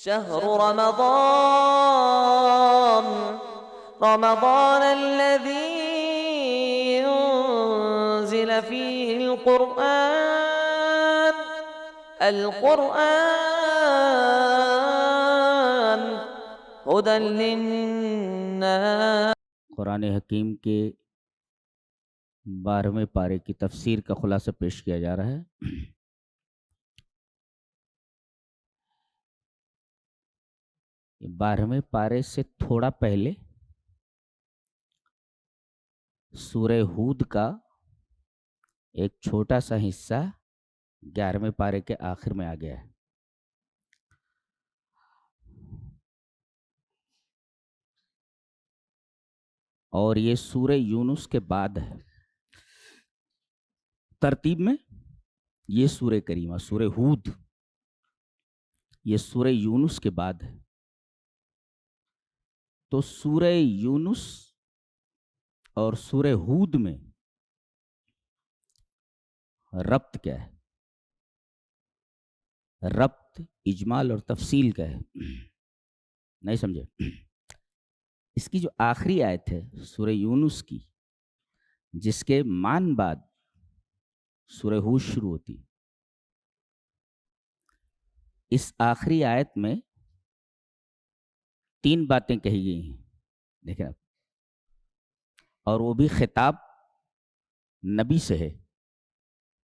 شهر رمضان الذي أنزل فيه القرآن هدى للناس. قرآن حکیم کے 12ویں پارے کی تفسیر کا خلاصہ پیش کیا جا رہا ہے. یہ 12ویں پارے سے تھوڑا پہلے سورہ ہود کا ایک چھوٹا سا حصہ 11ویں پارے کے آخر میں آ گیا ہے. اور یہ سورہ یونس کے بعد ہے ترتیب میں. یہ سورہ کریمہ سورہ ہود یہ سورہ یونس کے بعد ہے. تو سورہ یونس اور سورہ ہود میں ربط کیا ہے؟ ربط اجمال اور تفصیل کا ہے. نہیں سمجھے؟ اس کی جو آخری آیت ہے سورہ یونس کی، جس کے مان بعد سورہ ہود شروع ہوتی، اس آخری آیت میں 3 باتیں کہی گئی ہیں. دیکھیں آپ، اور وہ بھی خطاب نبی سے ہے،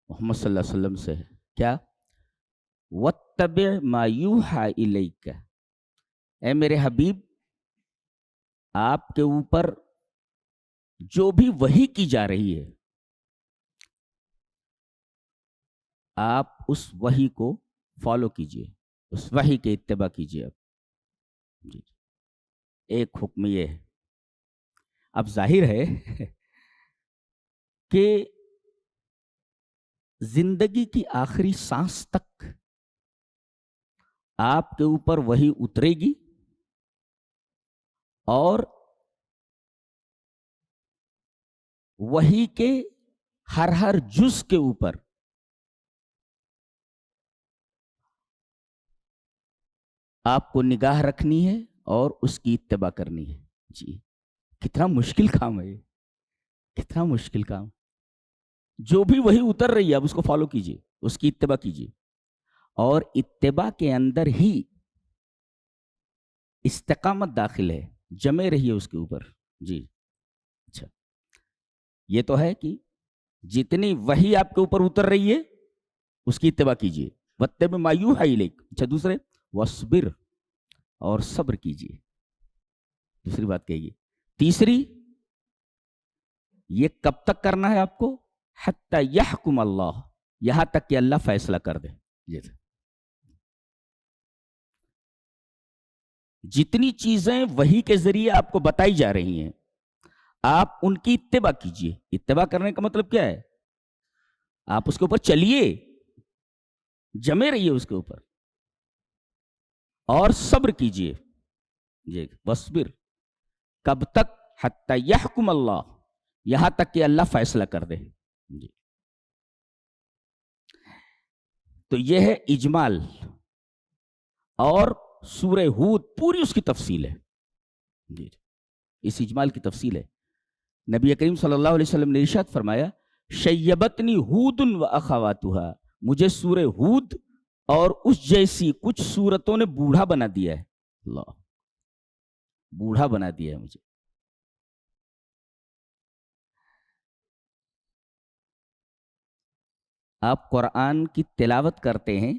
محمد صلی اللہ علیہ وسلم سے ہے. کیا؟ وَاتَّبِعْ مَا يُوحَىٰ إِلَيْكَ، اے میرے حبیب آپ کے اوپر جو بھی وحی کی جا رہی ہے آپ اس وحی کو فالو کیجئے، اس وحی کے اتباع کیجئے. اب جی ایک حکم یہ ہے. اب ظاہر ہے کہ زندگی کی آخری سانس تک آپ کے اوپر وحی اترے گی اور وحی کے ہر جز کے اوپر آپ کو نگاہ رکھنی ہے اور اس کی اتباع کرنی ہے. جی کتنا مشکل کام ہے یہ، کتنا مشکل کام. جو بھی وہی اتر رہی ہے آپ اس کو فالو کیجئے، اس کی اتباع کیجئے، اور اتباع کے اندر ہی استقامت داخل ہے، جمے رہیے اس کے اوپر. جی اچھا، یہ تو ہے کہ جتنی وحی آپ کے اوپر اتر رہی ہے اس کی اتباع کیجئے. وَاتَّبِعْ مَا يُوحَىٰ إِلَيْكَ. اچھا دوسرے وَاصْبِرْ، اور صبر کیجئے. دوسری بات کہیے. تیسری، یہ کب تک کرنا ہے آپ کو؟ حتی یحکم اللہ، یہاں تک کہ اللہ فیصلہ کر دے. جتنی چیزیں وحی کے ذریعے آپ کو بتائی جا رہی ہیں آپ ان کی اتباع کیجئے. اتباع کرنے کا مطلب کیا ہے؟ آپ اس کے اوپر چلیے، جمے رہیے اس کے اوپر، اور صبر کیجئے. جی وَاصْبِرْ، کب تک؟ حتی یحکم اللہ، یہاں تک کہ اللہ فیصلہ کر دے. جی تو یہ ہے اجمال، اور سورہ ہود پوری اس کی تفصیل ہے. جی اس اجمال کی تفصیل ہے. نبی کریم صلی اللہ علیہ وسلم نے ارشاد فرمایا شیبتنی ہود و اخواتها، مجھے سورہ ہود اور اس جیسی کچھ سورتوں نے بوڑھا بنا دیا ہے. اللہ، بوڑھا بنا دیا ہے مجھے. آپ قرآن کی تلاوت کرتے ہیں،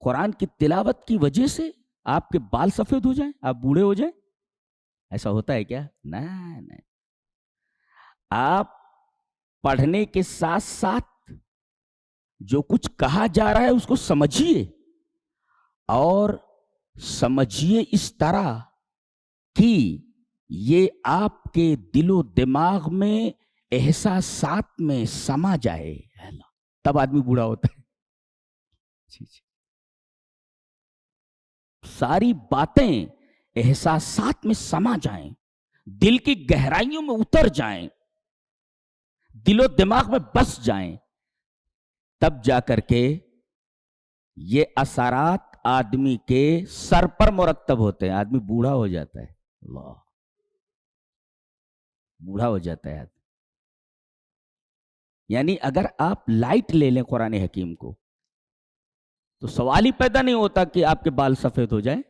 قرآن کی تلاوت کی وجہ سے آپ کے بال سفید ہو جائیں، آپ بوڑھے ہو جائیں؟ ایسا ہوتا ہے کیا؟ نہیں. آپ پڑھنے کے ساتھ ساتھ جو کچھ کہا جا رہا ہے اس کو سمجھیے، اور سمجھیے اس طرح کہ یہ آپ کے دل و دماغ میں احساسات میں سما جائے. تب آدمی بوڑھا ہوتا ہے. ساری باتیں احساسات میں سما جائیں، دل کی گہرائیوں میں اتر جائیں، دل و دماغ میں بس جائیں، تب جا کر کے یہ اثرات آدمی کے سر پر مرتب ہوتے ہیں. آدمی بوڑھا ہو جاتا ہے. اللہ، بوڑھا ہو جاتا ہے آدمی. یعنی اگر آپ لائٹ لے لیں قرآن حکیم کو تو سوال ہی پیدا نہیں ہوتا کہ آپ کے بال سفید ہو جائیں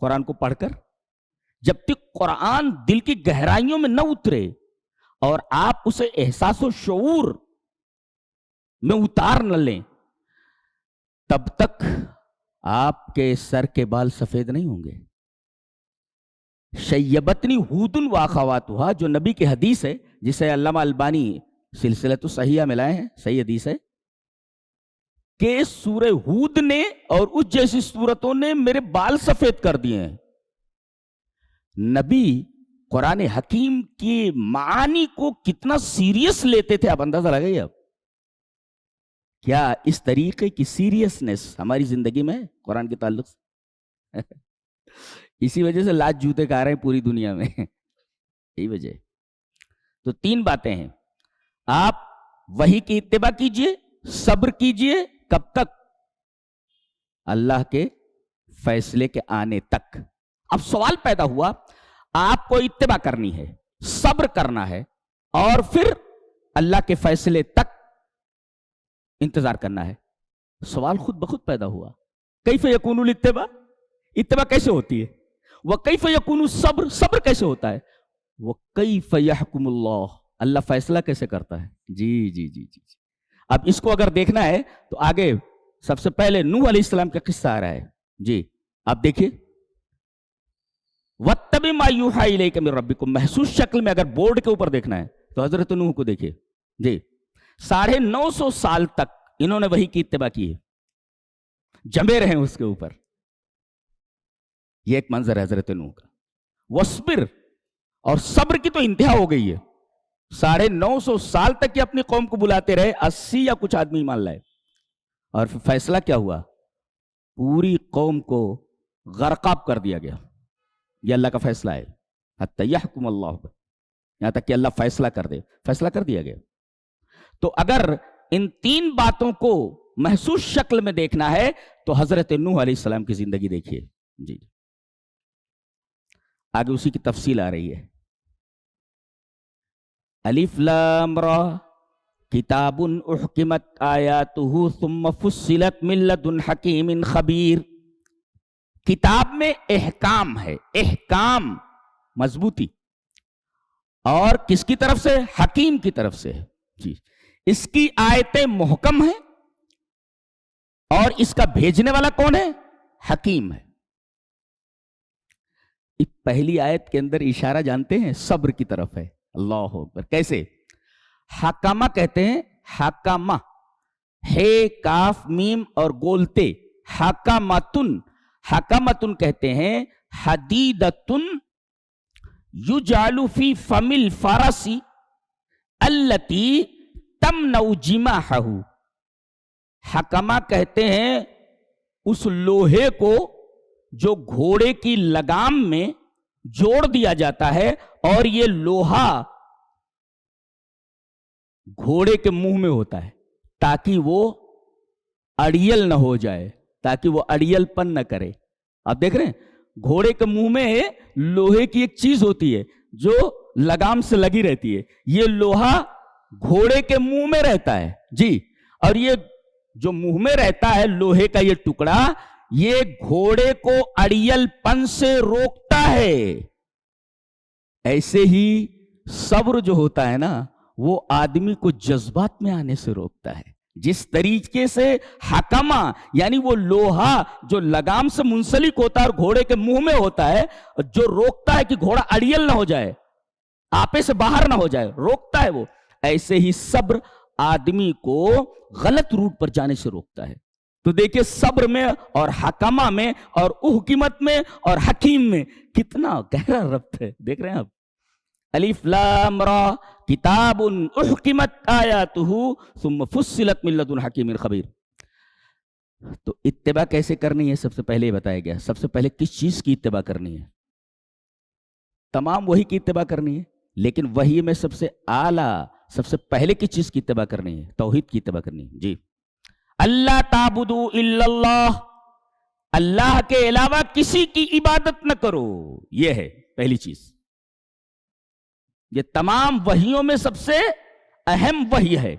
قرآن کو پڑھ کر. جب تک قرآن دل کی گہرائیوں میں نہ اترے اور آپ اسے احساس و شعور میں اتار نہ لیں تب تک آپ کے سر کے بال سفید نہیں ہوں گے. شیبتنی ہود واخواتھا، جو نبی کی حدیث ہے جسے علامہ البانی سلسلۃ الصحیحہ میں لائے ہیں، صحیح حدیث ہے کہ سورہ ہود نے اور اس جیسی سورتوں نے میرے بال سفید کر دیے ہیں. نبی قرآن حکیم کی معانی کو کتنا سیریس لیتے تھے آپ اندازہ لگائیے. اب کیا اس طریقے کی سیریسنس ہماری زندگی میں ہے قرآن کے تعلق سے؟ اسی وجہ سے لاج جوتے کھا رہے ہیں پوری دنیا میں. یہی وجہ ہے. تو 3 باتیں ہیں. آپ وحی کی اتباع کیجئے، صبر کیجئے. کب تک؟ اللہ کے فیصلے کے آنے تک. اب سوال پیدا ہوا، آپ کو اتباع کرنی ہے، صبر کرنا ہے، اور پھر اللہ کے فیصلے تک انتظار کرنا ہے. سوال خود بخود پیدا ہوا، کیف یکون الاتباع؟ اتباع کیسے ہوتی ہے؟ وکیف یکون الصبر؟ صبر کیسے ہوتا ہے؟ وکیف یحکم اللہ؟ اللہ فیصلہ کیسے کرتا ہے؟ جی جی جی جی. اب اس کو اگر دیکھنا ہے تو آگے سب سے پہلے نوح علیہ السلام کا قصہ آ رہا ہے. جی آپ دیکھیے، وَاتَّبِعْ مَا يُوحَىٰ إِلَيْكَ مِن رَبِّكُمْ. محسوس شکل میں اگر بورڈ کے اوپر دیکھنا ہے تو حضرت نوح کو دیکھیے. جی 950 سال تک انہوں نے وحی کی اتباع کی ہے، جمے رہے اس کے اوپر. یہ ایک منظر ہے حضرت نوح کا. وَاصْبِرْ، اور صبر کی تو انتہا ہو گئی ہے. 950 سال تک یہ اپنی قوم کو بلاتے رہے، 80 یا کچھ آدمی مان لائے. اور پھر فیصلہ کیا ہوا؟ پوری قوم کو غرقاب کر دیا گیا. یہ اللہ کا فیصلہ ہے. حتی یحکم اللہ، یہاں تک کہ اللہ فیصلہ کر دے. فیصلہ کر دیا گیا. تو اگر ان 3 باتوں کو محسوس شکل میں دیکھنا ہے تو حضرت نوح علیہ السلام کی زندگی دیکھیے. جی آگے اسی کی تفصیل آ رہی ہے. الف لام را کتاب احکمت آیاتہ ثم فصلت من لدن حکیم خبیر. کتاب میں احکام ہے، احکام مضبوطی، اور کس کی طرف سے؟ حکیم کی طرف سے. جی اس کی آیتیں محکم ہیں اور اس کا بھیجنے والا کون ہے؟ حکیم ہے. پہلی آیت کے اندر اشارہ جانتے ہیں صبر کی طرف ہے. اللہ اکبر. کیسے؟ حکامہ کہتے ہیں، حکامہ ہے کاف میم اور گولتے. حکامتن، حکامتن کہتے ہیں حدیدتن یجعل فی فم الفرس التی تمنع جماحہ. حکامہ کہتے ہیں اس لوہے کو جو گھوڑے کی لگام میں جوڑ دیا جاتا ہے، اور یہ لوہا گھوڑے کے منہ میں ہوتا ہے تاکہ وہ اڑیل نہ ہو جائے، تاکہ وہ اڑیل پن نہ کرے. آپ دیکھ رہے ہیں گھوڑے کے منہ میں لوہے کی ایک چیز ہوتی ہے جو لگام سے لگی رہتی ہے. یہ لوہا گھوڑے کے منہ میں رہتا ہے. جی اور یہ جو منہ میں رہتا ہے لوہے کا یہ ٹکڑا، یہ گھوڑے کو اڑیل پن سے روکتا ہے. ایسے ہی صبر جو ہوتا ہے نا، وہ آدمی کو جذبات میں آنے سے روکتا ہے. جس طریقے سے حکمہ یعنی وہ لوہا جو لگام سے منسلک ہوتا ہے اور گھوڑے کے منہ میں ہوتا ہے، جو روکتا ہے کہ گھوڑا اڑیل نہ ہو جائے، آپے سے باہر نہ ہو جائے، روکتا ہے وہ. ایسے ہی صبر آدمی کو غلط روٹ پر جانے سے روکتا ہے. تو دیکھیں صبر میں اور حکمہ میں اور احکمت میں اور حکیم میں کتنا گہرا ربط ہے. دیکھ رہے ہیں آپ. الف لام را کتاب احکمت آیاتہ ثم فصلت من لدن حکیم خبیر. تو اتباع کیسے کرنی ہے سب سے پہلے بتایا گیا. سب سے پہلے کس چیز کی اتباع کرنی ہے؟ تمام وحی کی اتباع کرنی ہے، لیکن وحی میں سب سے اعلیٰ، سب سے پہلے کس چیز کی اتباع کرنی ہے؟ توحید کی اتباع کرنی ہے. جی اللہ تعبدوا الا اللہ، اللہ کے علاوہ کسی کی عبادت نہ کرو. یہ ہے پہلی چیز. یہ تمام وحیوں میں سب سے اہم وحی ہے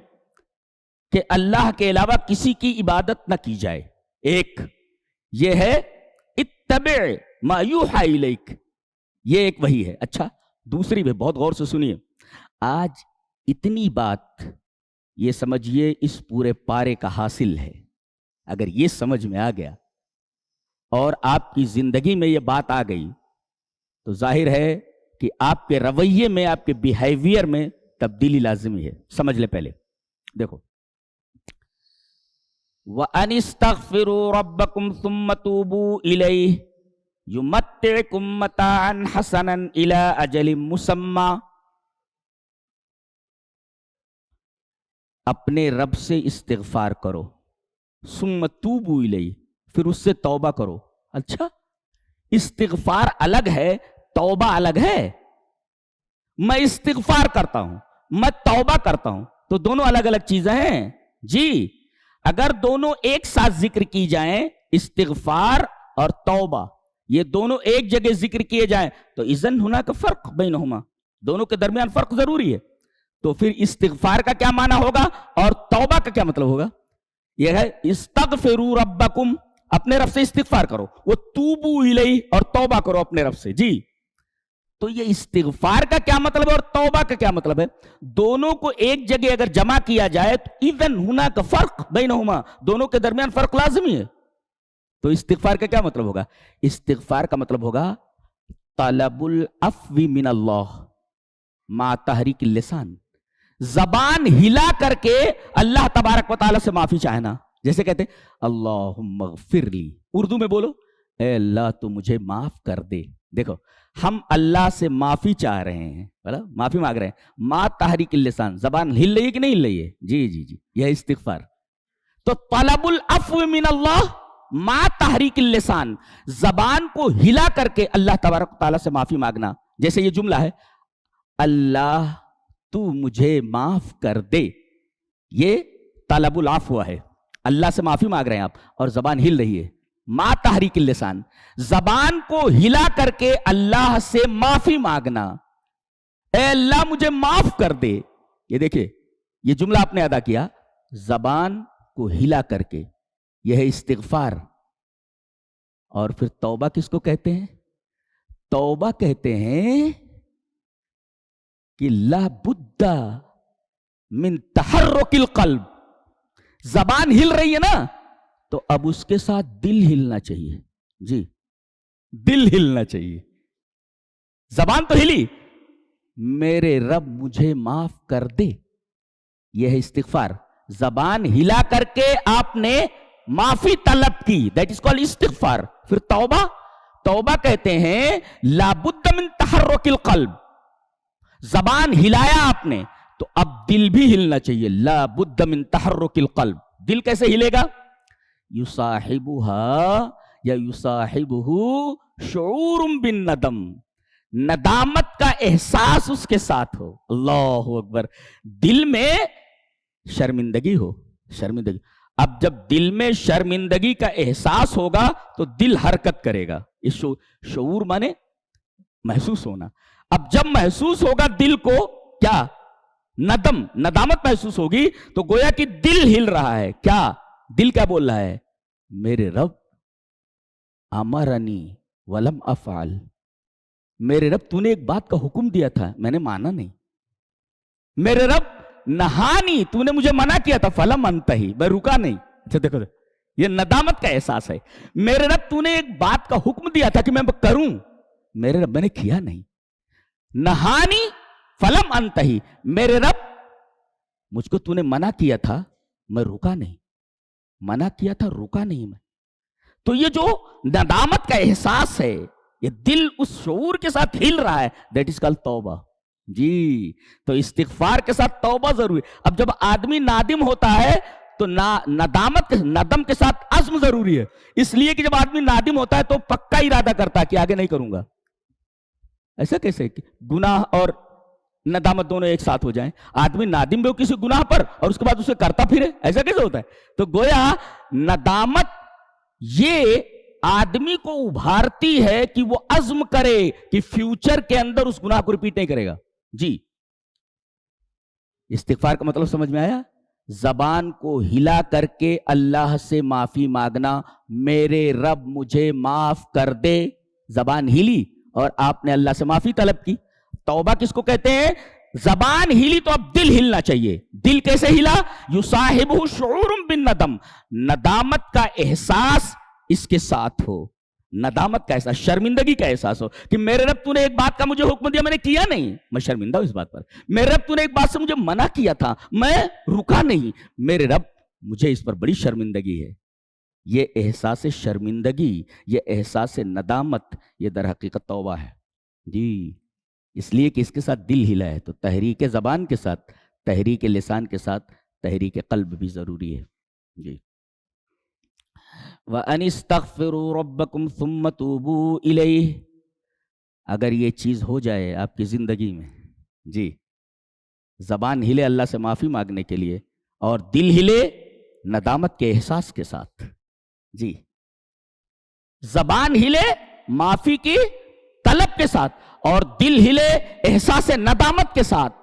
کہ اللہ کے علاوہ کسی کی عبادت نہ کی جائے. ایک یہ ہے اتبع ما یوحی الیک، یہ ایک وحی ہے. اچھا، دوسری بھی بہت غور سے سنیے. آج اتنی بات یہ سمجھیے اس پورے پارے کا حاصل ہے. اگر یہ سمجھ میں آ گیا اور آپ کی زندگی میں یہ بات آ گئی تو ظاہر ہے کہ آپ کے رویے میں، آپ کے بیہیویئر میں تبدیلی لازمی ہے. سمجھ لے پہلے. دیکھو، وَأَنِ اسْتَغْفِرُوا رَبَّكُمْ ثُمَّ تُوبُوا إِلَيْهِ يُمَتِّعْكُمْ مَتَاعًا حَسَنًا إِلَىٰ أَجَلٍ مُّسَمًّى. اپنے رب سے استغفار کرو، ثم توبوا الیہ، پھر اس سے توبہ کرو. اچھا، استغفار الگ ہے، توبہ الگ ہے. میں استغفار کرتا ہوں، میں توبہ کرتا ہوں، تو دونوں الگ الگ چیزیں ہیں. جی، اگر دونوں ایک ساتھ ذکر کی جائیں، استغفار اور توبہ، یہ دونوں ایک جگہ ذکر کیے جائیں تو اذن ہناک فرق بینہما، دونوں کے درمیان فرق ضروری ہے. تو پھر استغفار کا کیا معنی ہوگا اور توبہ کا کیا مطلب ہوگا؟ یہ ہے استغفروا ربکم، اپنے رب سے استغفار کرو، وہ توبوا الیہ، اور توبہ کرو اپنے رب سے. جی، تو یہ استغفار کا کیا مطلب ہے اور توبہ کا کیا مطلب ہے؟ دونوں کو ایک جگہ اگر جمع کیا جائے تو اذن ہناک فرق بینہما، دونوں کے درمیان فرق لازمی ہے. تو استغفار کا کیا مطلب ہوگا؟ استغفار کا مطلب ہوگا طلب العفو من اللہ مع تحریک اللسان، زبان ہلا کر کے اللہ تبارک و تعالیٰ سے معافی چاہنا. جیسے کہتے ہیں اللہم اغفر لی، اردو میں بولو اے اللہ تو مجھے معاف کر دے. دیکھو، ہم اللہ سے معافی چاہ رہے ہیں، معافی مانگ رہے ہیں، مع تحریک اللسان، زبان ہل رہی ہے کہ نہیں ہل رہی ہے؟ جی جی جی، یہ استغفار. تو طلب العفو من اللہ مع تحریک اللسان، زبان کو ہلا کر کے اللہ تبارک و تعالیٰ سے معافی مانگنا. جیسے یہ جملہ ہے اللہ تو مجھے معاف کر دے، یہ طلب العفو ہے، اللہ سے معافی مانگ رہے ہیں آپ اور زبان ہل رہی ہے. مع تحریک اللسان، زبان کو ہلا کر کے اللہ سے معافی مانگنا، اے اللہ مجھے معاف کر دے. یہ دیکھیں، یہ جملہ آپ نے ادا کیا زبان کو ہلا کر کے، یہ ہے استغفار. اور پھر توبہ کس کو کہتے ہیں؟ توبہ کہتے ہیں کہ لا بد من تحرک القلب، زبان ہل رہی ہے نا تو اب اس کے ساتھ دل ہلنا چاہیے. جی، دل ہلنا چاہیے. زبان تو ہلی، میرے رب مجھے معاف کر دے، یہ ہے استغفار. زبان ہلا کر کے آپ نے معافی طلب کی، دیٹ از کالڈ استغفار. پھر توبہ، توبہ کہتے ہیں لا بد من تحرک القلب، زبان ہلایا آپ نے تو اب دل بھی ہلنا چاہیے. لا بد من تحرک القلب. دل کیسے ہلے گا؟ یصاحبها یا یصاحبہ شعور بالندم، ندامت کا احساس اس کے ساتھ ہو. اللہ اکبر. دل میں شرمندگی ہو، شرمندگی. اب جب دل میں شرمندگی کا احساس ہوگا تو دل حرکت کرے گا. اس شعور مانے محسوس ہونا. اب جب محسوس ہوگا دل کو کیا؟ ندامت محسوس ہوگی تو گویا کہ دل ہل رہا ہے. کیا دل کیا بول رہا ہے؟ میرے رب امرنی ولم افعل، میرے رب تو نے ایک بات کا حکم دیا تھا میں نے مانا نہیں. میرے رب نہانی، تو نے مجھے منع کیا تھا، فلم انتہی، میں رکا نہیں. اچھا دیکھو، یہ ندامت کا احساس ہے. میرے رب تو نے ایک بات کا حکم دیا تھا کہ میں کروں، میرے رب میں نے کیا نہیں. نہانی فلم انتہی، میرے رب مجھ کو تو نے منع کیا تھا میں رکا نہیں، منع کیا تھا رکا نہیں میں. تو یہ جو ندامت کا احساس ہے، یہ دل اس شعور کے ساتھ ہل رہا ہے، دیٹ از کالڈ توبہ. جی، تو استغفار کے ساتھ توبہ ضروری. اب جب آدمی نادم ہوتا ہے تو ندم کے ساتھ عزم ضروری ہے. اس لیے کہ جب آدمی نادم ہوتا ہے تو پکا ارادہ کرتا ہے کہ آگے نہیں کروں گا. ایسا کیسے؟ گناہ اور ندامت دونوں ایک ساتھ ہو جائیں. آدمی نادم بھی ہو کسی گناہ پر اور اس کے بعد اسے کرتا پھرے, ایسا کیسے ہوتا ہے؟ تو گویا ندامت یہ آدمی کو ابھارتی ہے کہ وہ عزم کرے کہ فیوچر کے اندر اس گناہ کو ریپیٹ نہیں کرے گا. جی, استغفار کا مطلب سمجھ میں آیا؟ زبان کو ہلا کر کے اللہ سے معافی مانگنا, میرے رب مجھے معاف کر دے. زبان ہلی اور آپ نے اللہ سے معافی طلب کی. توبہ کس کو کہتے ہیں؟ زبان ہلی تو اب دل ہلنا چاہیے. دل کیسے ہلا؟ یصاحبہ شعور بالندم, ندامت کا احساس اس کے ساتھ ہو. ندامت کا احساس, شرمندگی کا احساس ہو کہ میرے رب تو نے ایک بات کا مجھے حکم دیا, میں نے کیا نہیں, میں شرمندہ ہوں اس بات پر. میرے رب تو نے ایک بات سے مجھے منع کیا تھا, میں رکا نہیں, میرے رب مجھے اس پر بڑی شرمندگی ہے. یہ احساس شرمندگی, یہ احساس ندامت, یہ در حقیقت توبہ ہے. جی, اس لیے کہ اس کے ساتھ دل ہلا ہے, تو تحریک زبان کے ساتھ, تحریک لسان کے ساتھ تحریک قلب بھی ضروری ہے. جی, وَأَنِ اسْتَغْفِرُوا رَبَّكُمْ ثُمَّ تُوبُوا إِلَيْهِ. اگر یہ چیز ہو جائے آپ کی زندگی میں, جی, زبان ہلے اللہ سے معافی مانگنے کے لیے اور دل ہلے ندامت کے احساس کے ساتھ. جی, زبان ہلے معافی کی طلب کے ساتھ اور دل ہلے احساس ندامت کے ساتھ,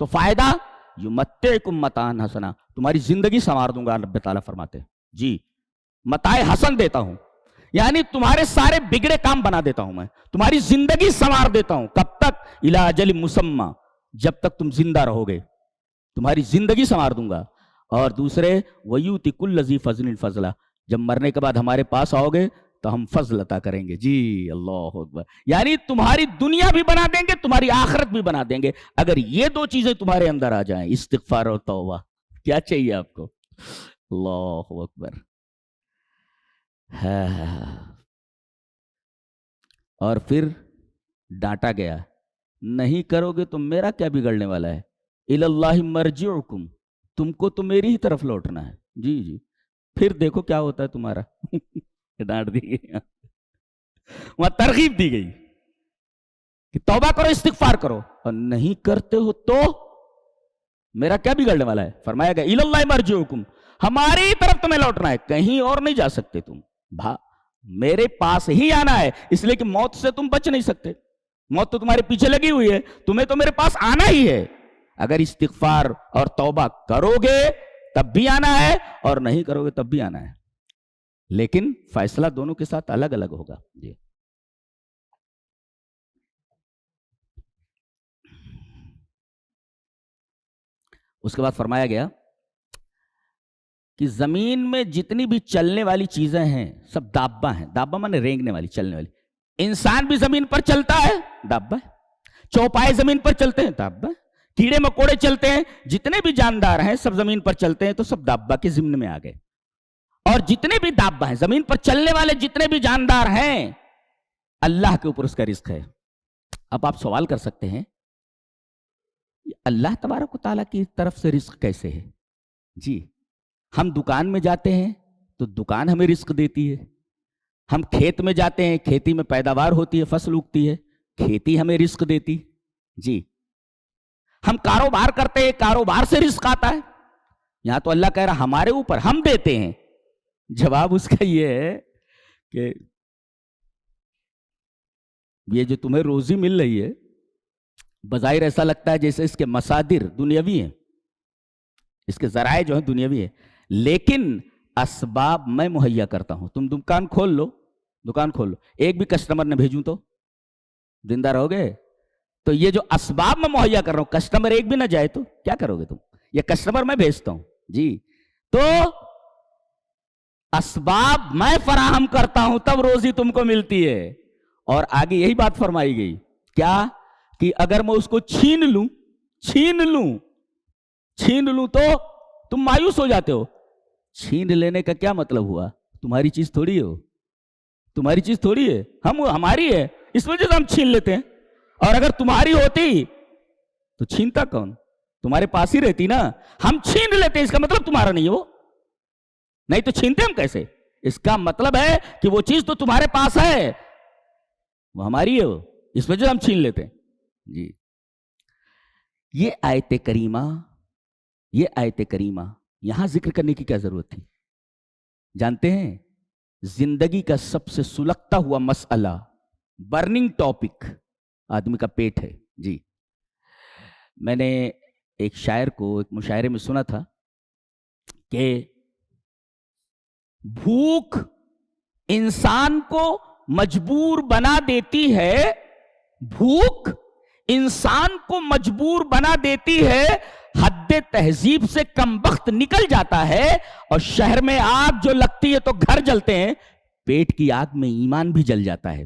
تو فائدہ یمتعکم متاعا حسنا, تمہاری زندگی سنوار دوں گا رب تعالیٰ فرماتے. جی, متاع حسن دیتا ہوں, یعنی تمہارے سارے بگڑے کام بنا دیتا ہوں, میں تمہاری زندگی سنوار دیتا ہوں. کب تک؟ الی اجل مسمى, جب تک تم زندہ رہو گے تمہاری زندگی سنوار دوں گا. اور دوسرے, وَيُؤْتِ كُلَّ ذِي فَضْلٍ فَضْلًا, جب مرنے کے بعد ہمارے پاس آؤ گے تو ہم فضل عطا کریں گے. جی, اللہ اکبر, یعنی تمہاری دنیا بھی بنا دیں گے, تمہاری آخرت بھی بنا دیں گے. اگر یہ دو چیزیں تمہارے اندر آ جائیں, استغفار اور توبہ, کیا چاہیے آپ کو؟ اللہ اکبر. اور پھر ڈانٹا گیا, نہیں کرو گے تو میرا کیا بگڑنے والا ہے؟ الی اللہ مرجعکم, تم کو تو میری ہی طرف لوٹنا ہے. جی جی, پھر دیکھو کیا ہوتا ہے تمہارا. ڈانٹ دی گئی, وہاں ترغیب دی گئی کہ توبہ کرو, استغفار کرو, اور نہیں کرتے ہو تو میرا کیا بگڑنے والا ہے؟ فرمایا گیا الی اللہ مرجعکم, ہماری طرف تمہیں لوٹنا ہے, کہیں اور نہیں جا سکتے تم. میرے پاس ہی آنا ہے, اس لیے کہ موت سے تم بچ نہیں سکتے, موت تو تمہارے پیچھے لگی ہوئی ہے, تمہیں تو میرے پاس آنا ہی ہے. اگر استغفار اور توبہ کرو گے تب بھی آنا ہے, اور نہیں کرو گے تب بھی آنا ہے, لیکن فیصلہ دونوں کے ساتھ الگ الگ ہوگا. جی, اس کے بعد فرمایا گیا کہ زمین میں جتنی بھی چلنے والی چیزیں ہیں سب دابہ ہیں. دابہ مانے رینگنے والی, چلنے والی. انسان بھی زمین پر چلتا ہے, دابہ ہے. چوپائے زمین پر چلتے ہیں, دابہ. کیڑے مکوڑے چلتے ہیں, جتنے بھی جاندار ہیں سب زمین پر چلتے ہیں, تو سب دابہ کے ضمن میں آ گئے. اور جتنے بھی دابہ ہیں, زمین پر چلنے والے جتنے بھی جاندار ہیں, اللہ کے اوپر اس کا رزق ہے. اب آپ سوال کر سکتے ہیں, اللہ تبارک و تعالیٰ کی طرف سے رزق کیسے ہے؟ جی, ہم دکان میں جاتے ہیں تو دکان ہمیں رزق دیتی ہے. ہم کھیت میں جاتے ہیں, کھیتی میں پیداوار ہوتی ہے, فصل اگتی ہے, کھیتی ہمیں رزق دیتی. جی, ہم کاروبار کرتے ہیں, کاروبار سے رزق آتا ہے. یہاں تو اللہ کہہ رہا ہمارے اوپر, ہم دیتے ہیں. جواب اس کا یہ ہے کہ یہ جو تمہیں روزی مل رہی ہے, بظاہر ایسا لگتا ہے جیسے اس کے مصادر دنیاوی ہیں, اس کے ذرائع جو ہیں دنیاوی ہیں, لیکن اسباب میں مہیا کرتا ہوں. تم دکان کھول لو, دکان کھول لو, ایک بھی کسٹمر نہ بھیجوں تو زندہ رہو گے؟ تو یہ جو اسباب میں مہیا کر رہا ہوں, کسٹمر ایک بھی نہ جائے تو کیا کرو گے تم؟ یہ کسٹمر میں بھیجتا ہوں. جی, تو اسباب میں فراہم کرتا ہوں تب روزی تم کو ملتی ہے. اور آگے یہی بات فرمائی گئی, کیا کہ اگر میں اس کو چھین لوں تو تم مایوس ہو جاتے ہو. چھین لینے کا کیا مطلب ہوا؟ تمہاری چیز تھوڑی ہے, تمہاری چیز تھوڑی ہے, ہماری ہے, اس وجہ سے ہم چھین لیتے ہیں. اور اگر تمہاری ہوتی تو چھینتا کون؟ تمہارے پاس ہی رہتی نا. ہم چھین لیتے, اس کا مطلب تمہارا نہیں ہے وہ, نہیں تو چھینتے ہم کیسے؟ اس کا مطلب ہے کہ وہ چیز تو تمہارے پاس ہے, وہ ہماری ہے, وہ اس وجہ سے ہم چھین لیتے ہیں. جی, یہ آیت کریمہ یہاں ذکر کرنے کی کیا ضرورت تھی؟ جانتے ہیں زندگی کا سب سے سلگتا ہوا مسئلہ، برننگ ٹاپک آدمی کا پیٹ ہے. جی میں نے ایک شاعر کو ایک مشاعرے میں سنا تھا کہ بھوک انسان کو مجبور بنا دیتی ہے، بھوک انسان کو مجبور بنا دیتی ہے، حد تہذیب سے کم وقت نکل جاتا ہے، اور شہر میں آگ جو لگتی ہے تو گھر جلتے ہیں، پیٹ کی آگ میں ایمان بھی جل جاتا ہے.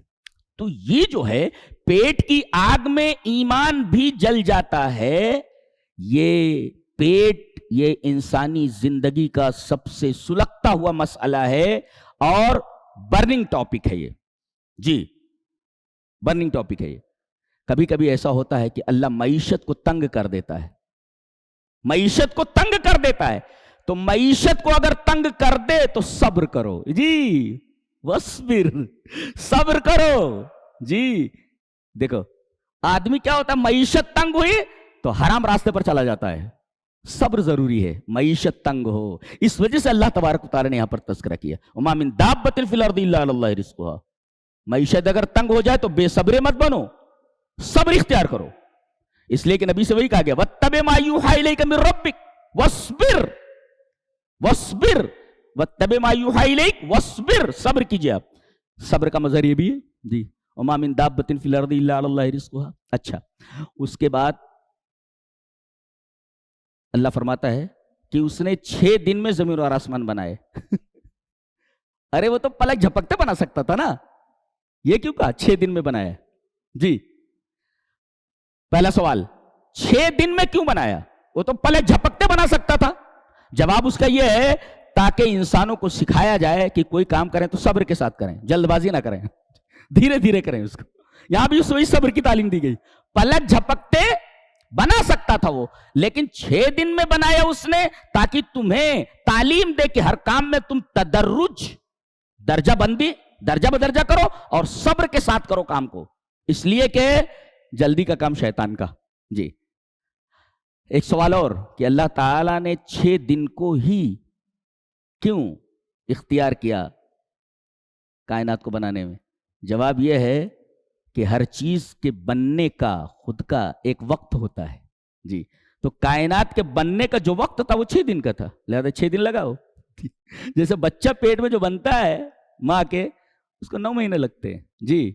تو یہ جو ہے پیٹ کی آگ میں ایمان بھی جل جاتا ہے، یہ پیٹ یہ انسانی زندگی کا سب سے سلگتا ہوا مسئلہ ہے اور برننگ ٹاپک ہے یہ. جی برننگ ٹاپک ہے یہ. کبھی کبھی ایسا ہوتا ہے کہ اللہ معیشت کو تنگ کر دیتا ہے، معیشت کو تنگ کر دیتا ہے، تو معیشت کو اگر تنگ کر دے تو صبر کرو. جی وصبر، صبر کرو. جی دیکھو آدمی کیا ہوتا ہے، معیشت تنگ ہوئی تو حرام راستے پر چلا جاتا ہے. صبر ضروری ہے معیشت تنگ ہو. اس وجہ سے اللہ تبارک و تعالیٰ نے یہاں پر تذکرہ کیا وَمَا مِن دَابَّةٍ فِي الْأَرْضِ إِلَّا عَلَى اللَّهِ رِزْقُهَا. معیشت اگر تنگ ہو جائے تو بے صبر مت بنو، صبر اختیار کرو. اس لیے کہ نبی سے وہی کہا گیا وَاتَّبِعْ مَا يُوحَىٰ إِلَيْكَ مِن رَبِّكَ وَاصْبِرْ وَاتَّبِعْ مَا يُوحَىٰ إِلَيْكَ وَاصْبِرْ. صبر کیجئے آپ. صبر کا مظہر یہ بھی ہے. جی وَمَا مِن دَابَّةٍ فِي الْأَرْضِ إِلَّا عَلَى اللَّهِ رِزْقُهَا. اچھا اس کے بعد اللہ فرماتا ہے کہ اس نے 6 دن میں زمین اور آسمان بنائے. ارے وہ تو پلک جھپکتے بنا سکتا تھا نا، یہ کیوں کہا 6 دن میں بنایا؟ جی پہلا سوال 6 دن میں کیوں بنایا؟ وہ تو پلک جھپکتے بنا سکتا تھا. جواب اس کا یہ ہے تاکہ انسانوں کو سکھایا جائے کہ کوئی کام کریں تو صبر کے ساتھ کریں، جلد بازی نہ کریں، دھیرے دھیرے کریں اس کو. یہاں بھی اس وہی صبر کی تعلیم دی گئی. پلک جھپکتے بنا سکتا تھا وہ، لیکن 6 دن میں بنایا اس نے تاکہ تمہیں تعلیم دے کہ ہر کام میں تم تدرج، درجہ بندی، درجہ بدرجہ کرو اور صبر کے ساتھ کرو کام کو. اس لیے کہ جلدی کا کام شیطان کا. جی ایک سوال اور کہ اللہ تعالیٰ نے 6 دن کو ہی کیوں اختیار کیا کائنات کو بنانے میں؟ جواب یہ ہے کہ ہر چیز کے بننے کا خود کا ایک وقت ہوتا ہے. جی تو کائنات کے بننے کا جو وقت تھا وہ 6 دن کا تھا، لہذا 6 دن لگاؤ. جیسے بچہ پیٹ میں جو بنتا ہے ماں کے، اس کو 9 مہینے لگتے ہیں. جی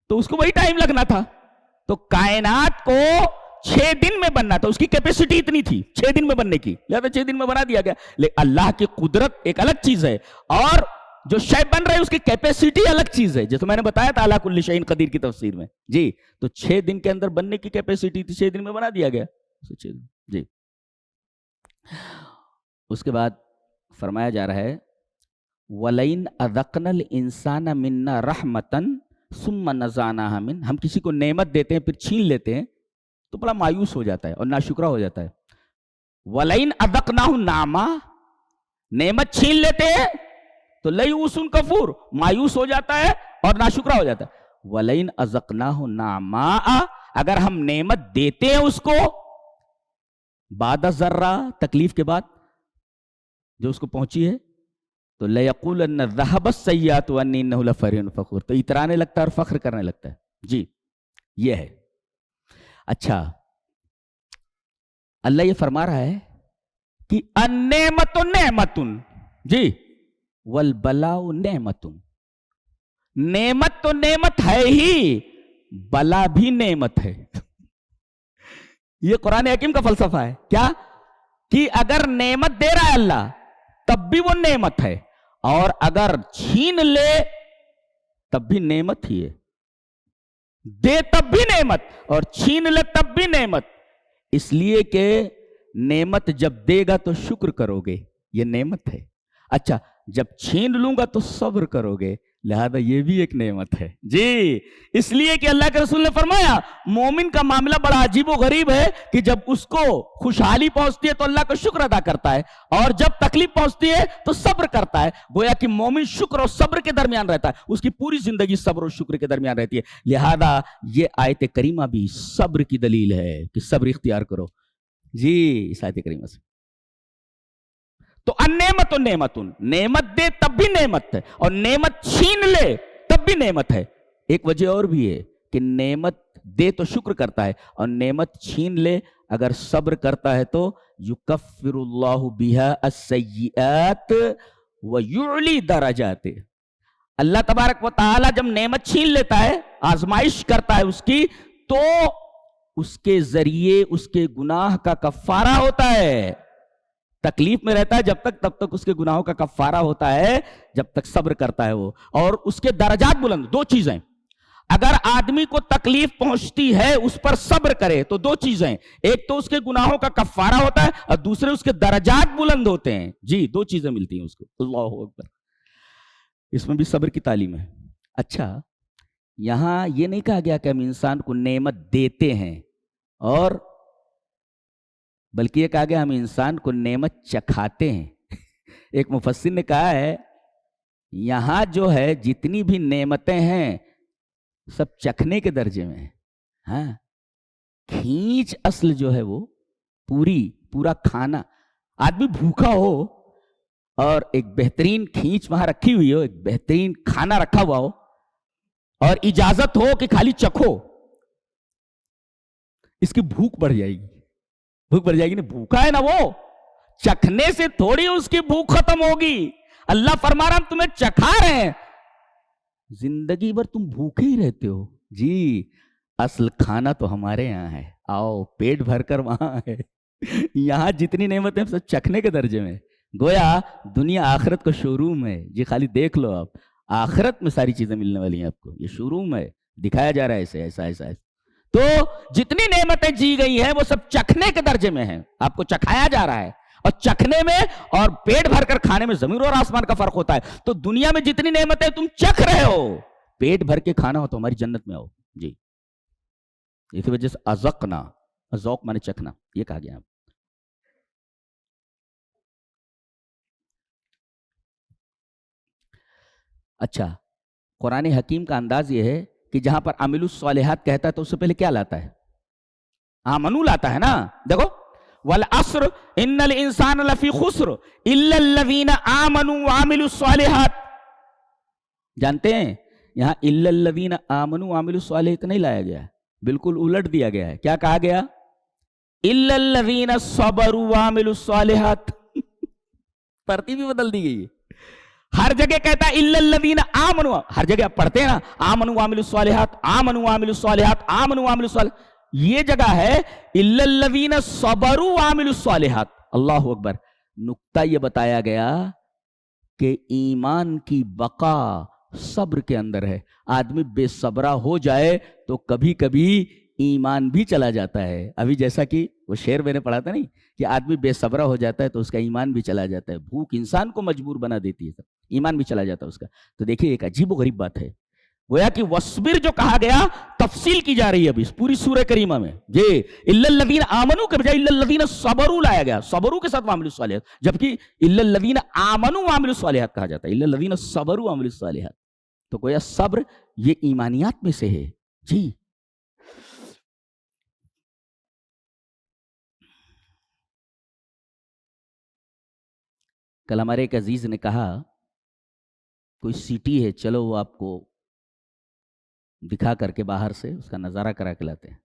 تو اس کو وہی ٹائم لگنا تھا. تو کائنات کو 6 دن میں بننا تھا، اس کی کیپیسٹی اتنی تھی 6 دن میں بننے کی، لہذا 6 دن میں بنا دیا گیا. لیکن اللہ کی قدرت ایک الگ چیز ہے اور جو شے بن رہا ہے اس کی کیپیسٹی الگ چیز ہے، جیسے میں نے بتایا تھا اعلیٰ کل شیء قدیر کی تفسیر میں. جی تو 6 دن کے اندر بننے کی کیپیسٹی تھی، 6 دن میں بنا دیا گیا. 6 دن. جی اس کے بعد فرمایا جا رہا ہے وَلَئِنْ أَذَقْنَا الْإِنسَانَ مِنَّا رَحْمَةً ثُمَّ نَزَعْنَاهَا مِنْهُ. ہم کسی کو نعمت دیتے ہیں پھر چھین لیتے ہیں تو بڑا مایوس ہو جاتا ہے اور ناشکرا ہو جاتا ہے. وَلَئِنْ أَذَقْنَاهُ نَعْمَةً، نعمت چھین لیتے ہیں تو لَيُوسٌ کفور، مایوس ہو جاتا ہے اور ناشکرا ہو جاتا ہے. وَلَئِنْ أَذَقْنَاهُ نَعْمَاءَ، اگر ہم نعمت دیتے ہیں اس کو بعد ذرہ، تکلیف کے بعد جو اس کو پہنچی ہے، تو لَيَقُولَنَّ ذَهَبَ السَّيِّئَاتُ وَأَنِّي إِنَّهُ لَفَرِحٌ فَخُورٌ. تو اترانے لگتا ہے اور فخر کرنے لگتا ہے. جی یہ ہے. اچھا اللہ یہ فرما رہا ہے کہ النعمت نعمت، جی والبلاء نعمت. نعمت تو نعمت ہے ہی، بلا بھی نعمت ہے. یہ قرآن حکیم کا فلسفہ ہے. کیا کہ اگر نعمت دے رہا ہے اللہ تب بھی وہ نعمت ہے، اور اگر چھین لے تب بھی نعمت ہی ہے. دے تب بھی نعمت اور چھین لے تب بھی نعمت. اس لیے کہ نعمت جب دے گا تو شکر کرو گے، یہ نعمت ہے. اچھا جب چھین لوں گا تو صبر کرو گے، لہذا یہ بھی ایک نعمت ہے جی. اس لیے کہ اللہ کے رسول نے فرمایا مومن کا معاملہ بڑا عجیب و غریب ہے کہ جب اس کو خوشحالی پہنچتی ہے تو اللہ کا شکر ادا کرتا ہے, اور جب تکلیف پہنچتی ہے تو صبر کرتا ہے. گویا کہ مومن شکر اور صبر کے درمیان رہتا ہے, اس کی پوری زندگی صبر اور شکر کے درمیان رہتی ہے. لہذا یہ آیت کریمہ بھی صبر کی دلیل ہے کہ صبر اختیار کرو جی. اس آیت کریمہ سے تو النعمت نعمتن, نعمت دے تب بھی نعمت ہے, اور نعمت چھین لے تب بھی نعمت ہے. ایک وجہ اور بھی ہے کہ نعمت دے تو شکر کرتا ہے, اور نعمت چھین لے اگر صبر کرتا ہے تو یکفر اللہ بہا السیئات ویعلی درجات. اللہ تبارک و تعالی جب نعمت چھین لیتا ہے, آزمائش کرتا ہے اس کی, تو اس کے ذریعے اس کے گناہ کا کفارہ ہوتا ہے. تکلیف میں رہتا ہے جب تک, تب تک اس کے گناہوں کا کفارہ ہوتا ہے جب تک صبر کرتا ہے وہ, اور اس کے درجات بلند. دو چیزیں, اگر آدمی کو تکلیف پہنچتی ہے اس پر صبر کرے تو دو چیزیں, ایک تو اس کے گناہوں کا کفارہ ہوتا ہے, اور دوسرے اس کے درجات بلند ہوتے ہیں جی. دو چیزیں ملتی ہیں اس کو. اللہ اکبر. اس میں بھی صبر کی تعلیم ہے. اچھا, یہاں یہ نہیں کہا گیا کہ ہم انسان کو نعمت دیتے ہیں, اور بلکہ یہ کہا گیا ہم انسان کو نعمت چکھاتے ہیں. ایک مفسر نے کہا ہے یہاں جو ہے جتنی بھی نعمتیں ہیں سب چکھنے کے درجے میں ہیں. ہاں, کھینچ اصل جو ہے وہ پورا کھانا, آدمی بھوکا ہو اور ایک بہترین کھینچ وہاں رکھی ہوئی ہو, ایک بہترین کھانا رکھا ہوا ہو, اور اجازت ہو کہ خالی چکھو, اس کی بھوک بڑھ جائے گی. بھوک بڑھ جائے گی نا, بھوکا ہے نا وہ, چکھنے سے تھوڑی اس کی بھوک ختم ہوگی. اللہ فرما رہا ہم تمہیں چکھا رہے ہیں, زندگی بھر تم بھوکے ہی رہتے ہو جی. اصل کھانا تو ہمارے یہاں ہے, آؤ پیٹ بھر کر وہاں ہے. یہاں جتنی نعمتیں سب چکھنے کے درجے میں. گویا دنیا آخرت کا شو روم ہے جی. خالی دیکھ لو آپ, آخرت میں ساری چیزیں ملنے والی ہیں آپ کو. یہ شو روم ہے, دکھایا جا رہا ہے ایسے ایسا ایسا ایسا. تو جتنی نعمتیں جی گئی ہیں وہ سب چکھنے کے درجے میں ہیں, آپ کو چکھایا جا رہا ہے. اور چکھنے میں اور پیٹ بھر کر کھانے میں زمین اور آسمان کا فرق ہوتا ہے. تو دنیا میں جتنی نعمتیں تم چکھ رہے ہو, پیٹ بھر کے کھانا ہو تو ہماری جنت میں آؤ جی. اسی وجہ سے ازقنا, ذوق مانے چکھنا, یہ کہا گیا. اچھا, قرآن حکیم کا انداز یہ ہے کہ جہاں پر عامل الصالحات کہتا ہے تو اس سے پہلے کیا لاتا ہے؟ آمنو لاتا ہے نا. دیکھو, والعصر ان الانسان لفی خسر الا الذین آمنوا وعملوا الصالحات. جانتے ہیں یہاں الا الذین آمنوا وعملوا الصالحات نہیں لایا گیا ہے, بالکل الٹ دیا گیا ہے. کیا کہا گیا؟ الا الذین صبروا وعملوا الصالحات. ترتیب بھی بدل دی گئی ہے. ہر جگہ کہتا ہے الا الذین آمنوا, ہر جگہ آپ پڑھتے ہیں نا آمنوا وعملوا الصالحات, آمنوا وعملوا الصالحات, آمنوا وعملوا الصالحات. یہ جگہ ہے الا الذین صبروا وعملوا الصالحات. اللہ اکبر. نقطہ یہ بتایا گیا کہ ایمان کی بقا صبر کے اندر ہے. آدمی بے صبرہ ہو جائے تو کبھی کبھی ایمان بھی چلا جاتا ہے. ابھی جیسا کہ وہ شعر میں نے پڑھا تھا نہیں کہ آدمی بے صبرہ ہو جاتا ہے تو اس کا ایمان بھی چلا جاتا ہے. بھوک انسان کو مجبور بنا دیتی ہے, ایمان بھی چلا جاتا ہے اس کا. تو دیکھیے ایک عجیب و غریب بات ہے. گویا کہ وصبر جو کہا گیا تفصیل کی جا رہی ہے ابھی اس پوری سورہ کریمہ میں جی. الا الذین آمنوا کے بجائے الا الذین صبروا لایا گیا, صبروا کے ساتھ وعملوا الصالحات, جبکہ الا الذین آمنوا وعملوا الصالحات کہا جاتا ہے, الا الذین صبروا وعملوا الصالحات. تو گویا صبر یہ ایمانیات میں سے ہے جی. کل ہمارے ایک عزیز نے کہا کوئی سٹی ہے, چلو وہ آپ کو دکھا کر کے باہر سے اس کا نظارہ کرا کے لاتے ہیں.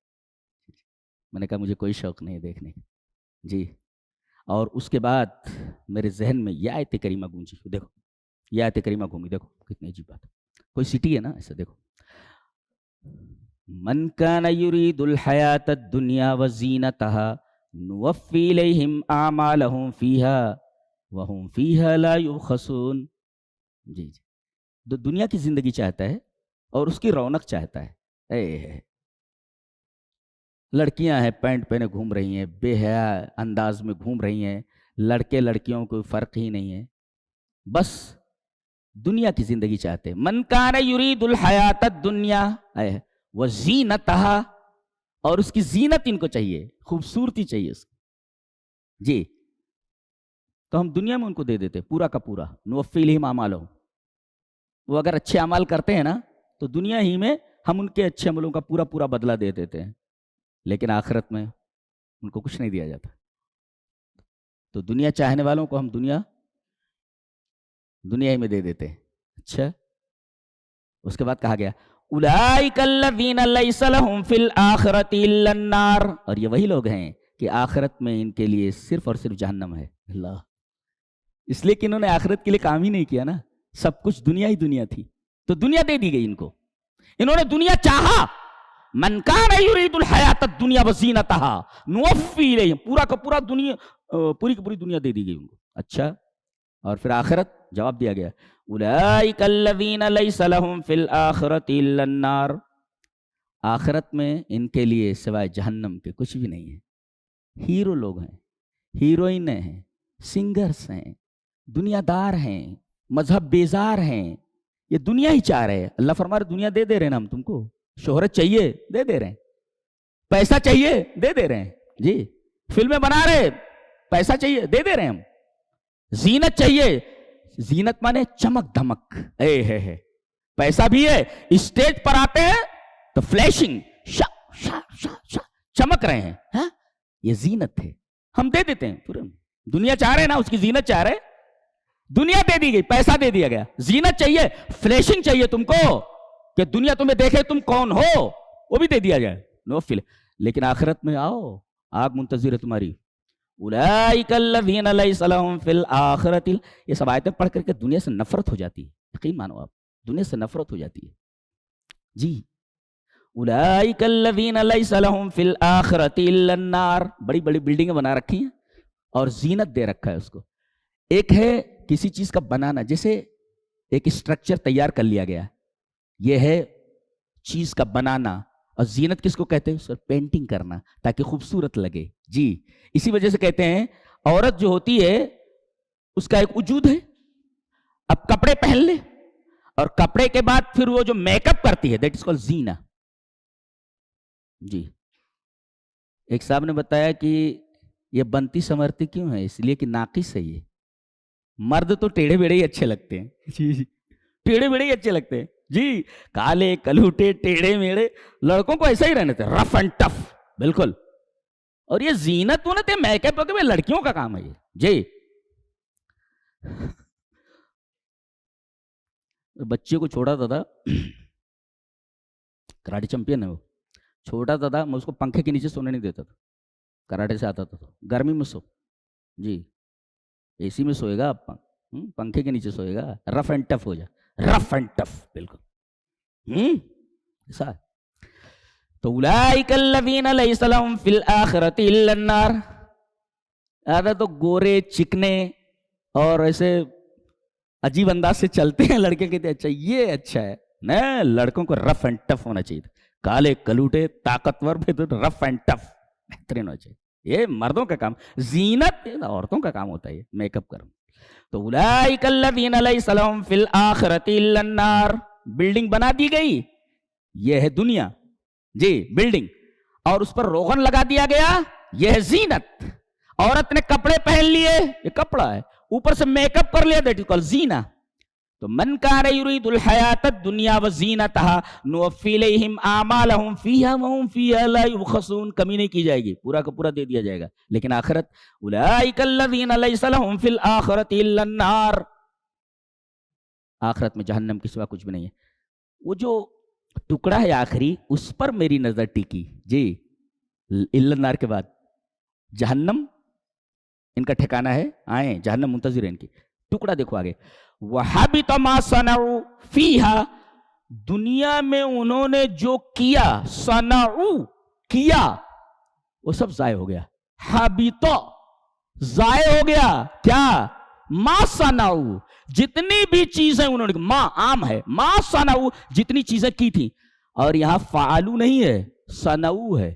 میں نے کہا مجھے کوئی شوق نہیں دیکھنے جی. اور اس کے بعد میرے ذہن میں یہ آیت کریمہ گونجی, دیکھو یہ آیت کریمہ گھومی, دیکھو کتنی عجیب بات ہے. کوئی سٹی ہے نا ایسا, دیکھو من کان یرید الحیات الدنیا وزینتها نوفی الیہم اعمالہم فیہا وہم فیہا لا یبخسون. جی جی, تو دنیا کی زندگی چاہتا ہے اور اس کی رونق چاہتا ہے. لڑکیاں ہیں پینٹ پہنے گھوم رہی ہیں, بے حیا انداز میں گھوم رہی ہیں, لڑکے لڑکیوں کو فرق ہی نہیں ہے. بس دنیا کی زندگی چاہتے ہیں. من کان یرید الحیات الدنیا وزینتہا، اور اس کی زینت ان کو چاہیے، خوبصورتی چاہیے اس کو جی. تو ہم دنیا میں ان کو دے دیتے پورا کا پورا. نوفی الیہم اعمالہم، وہ اگر اچھے اعمال کرتے ہیں نا تو دنیا ہی میں ہم ان کے اچھے عملوں کا پورا پورا بدلہ دے دیتے ہیں، لیکن آخرت میں ان کو کچھ نہیں دیا جاتا. تو دنیا چاہنے والوں کو ہم دنیا ہی میں دے دیتے ہیں. اچھا، اس کے بعد کہا گیا اولئک الذین لیس لہم فی الآخرۃ الا النار، اور یہ وہی لوگ ہیں کہ آخرت میں ان کے لیے صرف اور صرف جہنم ہے. اللہ، اس لیے کہ انہوں نے آخرت کے لیے کام ہی نہیں کیا نا، سب کچھ دنیا ہی دنیا تھی تو دنیا دے دی گئی ان کو. انہوں نے دنیا چاہا. من کان یرید الحیات الدنیا وزینتہا نوفی الیہم، پورا کا پورا دنیا، پوری کی پوری دنیا دے دی گئی ان کو. اچھا، اور پھر آخرت جواب دیا گیا اولئک الذین لیس لہم فی الآخرۃ الا النار، آخرت میں ان کے لیے سوائے جہنم کے کچھ بھی نہیں ہے. ہیرو لوگ ہیں، ہیروئنیں ہیں، سنگرز ہیں، دنیا دار ہیں، مذہب بیزار ہیں، یہ دنیا ہی چاہ رہے ہیں. اللہ فرما رہے دنیا دے رہے ہیں نا ہم تم کو. شہرت چاہیے دے رہے ہیں، پیسہ چاہیے دے رہے ہیں جی. فلمیں بنا رہے، پیسہ چاہیے دے رہے ہیں ہم. زینت چاہیے، زینت مانے چمک دھمک، ہے پیسہ بھی ہے. اسٹیج پر آتے ہیں تو فلیشنگ، چمک رہے ہیں، ہاں یہ زینت ہے، ہم دے دیتے ہیں. پورے دنیا چاہ رہے ہیں نا، اس کی زینت چاہ رہے، دنیا دے دی گئی، پیسہ دے دیا گیا. زینت چاہیے، فلیشنگ چاہیے تم کو کہ دنیا تمہیں دیکھے تم کون ہو، وہ بھی دے دیا جائے. نو فل. لیکن آخرت میں آؤ، آگ منتظر ہے تمہاری. اولئک الذین لیس لہم فی الآخرۃ، یہ سب آیتیں پڑھ کر کے دنیا سے نفرت ہو جاتی ہے. یقین مانو آپ، دنیا سے نفرت ہو جاتی ہے جی. اولئک الذین لیس لہم فی الآخرۃ الا النار، بڑی بڑی بلڈنگیں بنا رکھی ہیں اور زینت دے رکھا ہے اس کو. ایک ہے کسی چیز کا بنانا، جیسے ایک اسٹرکچر تیار کر لیا گیا، یہ ہے چیز کا بنانا. اور زینت کس کو کہتے ہیں؟ سر پینٹنگ کرنا تاکہ خوبصورت لگے جی. اسی وجہ سے کہتے ہیں عورت جو ہوتی ہے اس کا ایک وجود ہے. اب کپڑے پہن لے اور کپڑے کے بعد پھر وہ جو میک اپ کرتی ہے، دیٹ از کالڈ زینا جی. ایک صاحب نے بتایا کہ یہ بنتی سمرتی کیوں ہے؟ اس لیے کہ ناقص ہے یہ. مرد تو ٹیڑھے بیڑے ہی اچھے لگتے ہیں جی، ٹیڑھے بیڑے ہی اچھے لگتے ہیں جی. کالے کلوٹے ٹیڑھے میڑے، لڑکوں کو ایسا ہی رہنے تھے، رف اینڈ ٹف بالکل. اور یہ زینت ہونے تھے، میک اپ ہوتے، لڑکیوں کا کام ہے یہ جی. بچے کو چھوڑا تھا، کراٹے چمپئن ہے وہ، چھوٹا تھا، میں اس کو پنکھے کے نیچے سونے نہیں دیتا تھا. کراٹے سے آتا تھا تو گرمی میں سو جی، اے سی میں سوئے گا آپ، پنکھے کے نیچے سوئے گا، رف اینڈ ٹف ہو جائے، رف اینڈ ٹف بالکل ایسا. تو اولئک الذین لیس لہم فی الآخرۃ الا النار. آدھا تو گورے چکنے اور ایسے عجیب انداز سے چلتے ہیں لڑکے، کہتے ہیں اچھا یہ اچھا ہے. نہیں، لڑکوں کو رف اینڈ ٹف ہونا چاہیے. کالے کلوٹے طاقتور بھی تو رف اینڈ ٹف بہترین ہونا چاہیے. یہ مردوں کا کام، زینت عورتوں کا کام ہوتا ہے، میک اپ کرنا. تو اولئک الذین لیس لہم فی الآخرۃ الا النار. بلڈنگ بنا دی گئی، یہ ہے دنیا جی، بلڈنگ، اور اس پر روغن لگا دیا گیا، یہ ہے زینت. عورت نے کپڑے پہن لیے، یہ کپڑا ہے، اوپر سے میک اپ کر لیا، دیٹ از کالڈ زینا. تو من کان یرید الحیات الدنیا وزینتہا نوفی الیہم اعمالہم فیہا وہم فیہا لا یبخسون. کمی نہیں کی جائے گی، پورا کا پورا دے دیا جائے گا. لیکن آخرت اولئک الذین لیس لہم فی الآخرۃ الا النار، آخرت میں جہنم کے سوا کچھ بھی نہیں ہے. وہ جو ٹکڑا ہے آخری، اس پر میری نظر ٹکی جی. الا النار کے بعد جہنم ان کا ٹھکانہ ہے، آئیں جہنم منتظر ہے ان کی. ٹکڑا دیکھو آگے، وَحَبِطَ مَا صَنَعُوا فِيهَا. دنیا میں انہوں نے جو کیا، صنعوا کیا، وہ سب ضائع ہو گیا. حَبِطَ ضائع ہو گیا. کیا؟ ما صنعوا، جتنی بھی چیزیں انہوں نے، ما عام ہے، ما صنعوا جتنی چیزیں کی تھی. اور یہاں فعلوا نہیں ہے، صنعوا ہے.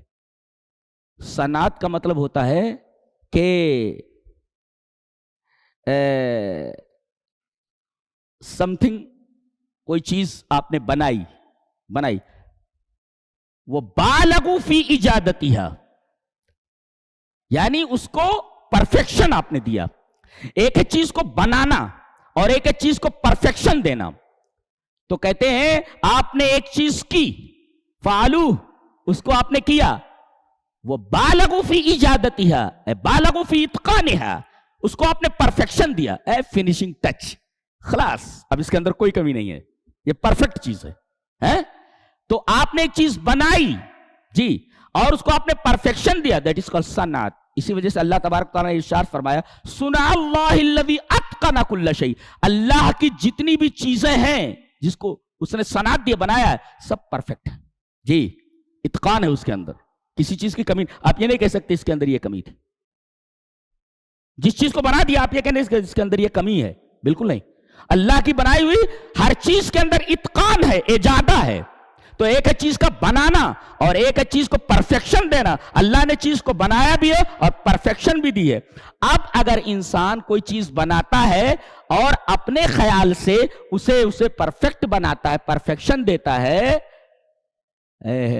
صنعت کا مطلب ہوتا ہے کہ سم تھنگ، کوئی چیز آپ نے بنائی، وہ بالغوا فی ایجادتھا، یعنی اس کو پرفیکشن آپ نے دیا. ایک ہے چیز کو بنانا اور ایک ہے چیز کو پرفیکشن دینا. تو کہتے ہیں آپ نے ایک چیز کی، فعلو، اس کو آپ نے کیا، وہ بالغوا فی ایجادتھا، بالغوا فی اتقانھا، اس کو آپ نے پرفیکشن دیا، فنیشنگ ٹچ، خلاص اب اس کے اندر کوئی کمی نہیں ہے، یہ پرفیکٹ چیز ہے. تو آپ نے ایک چیز بنائی جی اور اس کو آپ نے پرفیکشن دیا، دیٹ از کالڈ صنعت. اسی وجہ سے اللہ تبارک تعالیٰ نے ارشاد فرمایا صنع اللہ الذی اتقن کل شیء، اللہ کی جتنی بھی چیزیں ہیں جس کو اس نے صنعت دیا، بنایا ہے، سب پرفیکٹ ہے جی، اتقان ہے اس کے اندر، کسی چیز کی کمی. آپ یہ نہیں کہہ سکتے اس کے اندر یہ کمی تھی. جس چیز کو بنا دیا آپ یہ کہنے اس کے اندر یہ کمی ہے، بالکل نہیں. اللہ کی بنائی ہوئی ہر چیز کے اندر اتقان ہے، ایجادہ ہے. تو ایک ہے چیز کا بنانا اور ایک ہے چیز کو پرفیکشن دینا. اللہ نے چیز کو بنایا بھی ہے اور پرفیکشن بھی دی ہے. اب اگر انسان کوئی چیز بناتا ہے اور اپنے خیال سے اسے پرفیکٹ بناتا ہے، پرفیکشن دیتا ہے،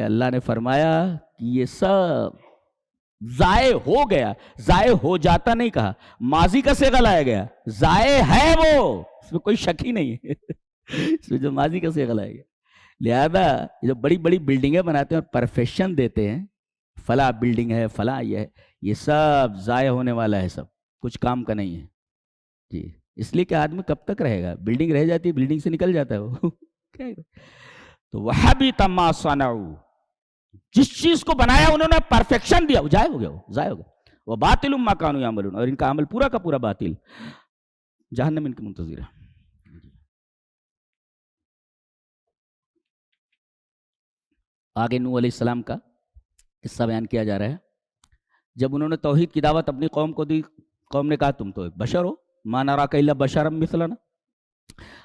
اللہ نے فرمایا کہ یہ سب ضائع ہو گیا. ضائع ہو جاتا نہیں کہا، ماضی کا صیغہ لایا گیا، ضائع ہے وہ، اس میں کوئی شک ہی نہیں ہے. اس میں جو ماضی کا صیغہ لایا گیا. لہذا جو بڑی بڑی بلڈنگیں بناتے ہیں اور پرفیکشن دیتے ہیں، فلاں بلڈنگ ہے، فلاں یہ ہے، یہ سب ضائع ہونے والا ہے، سب کچھ کام کا نہیں ہے جی. اس لیے کہ آدمی کب تک رہے گا، بلڈنگ رہ جاتی ہے، بلڈنگ سے نکل جاتا ہے وہ. تو وَحَبِطَ مَا صَنَعُوا، جس چیز کو بنایا انہوں نے پرفیکشن دیا، وہ ضائع ہو گیا، وَبَاطِلٌ مَا كَانُوا يَعْمَلُونَ، اور ان کا عمل پورا کا پورا باطل، جہنم ان کی منتظر ہے. آگے نوح علیہ السلام کا قصہ بیان کیا جا رہا ہے. جب انہوں نے توحید کی دعوت اپنی قوم کو دی، قوم نے کہا تم تو ایک بشر ہو، مَا نَرَاكَ إِلَّا بَشَرًا مِثْلَنَا،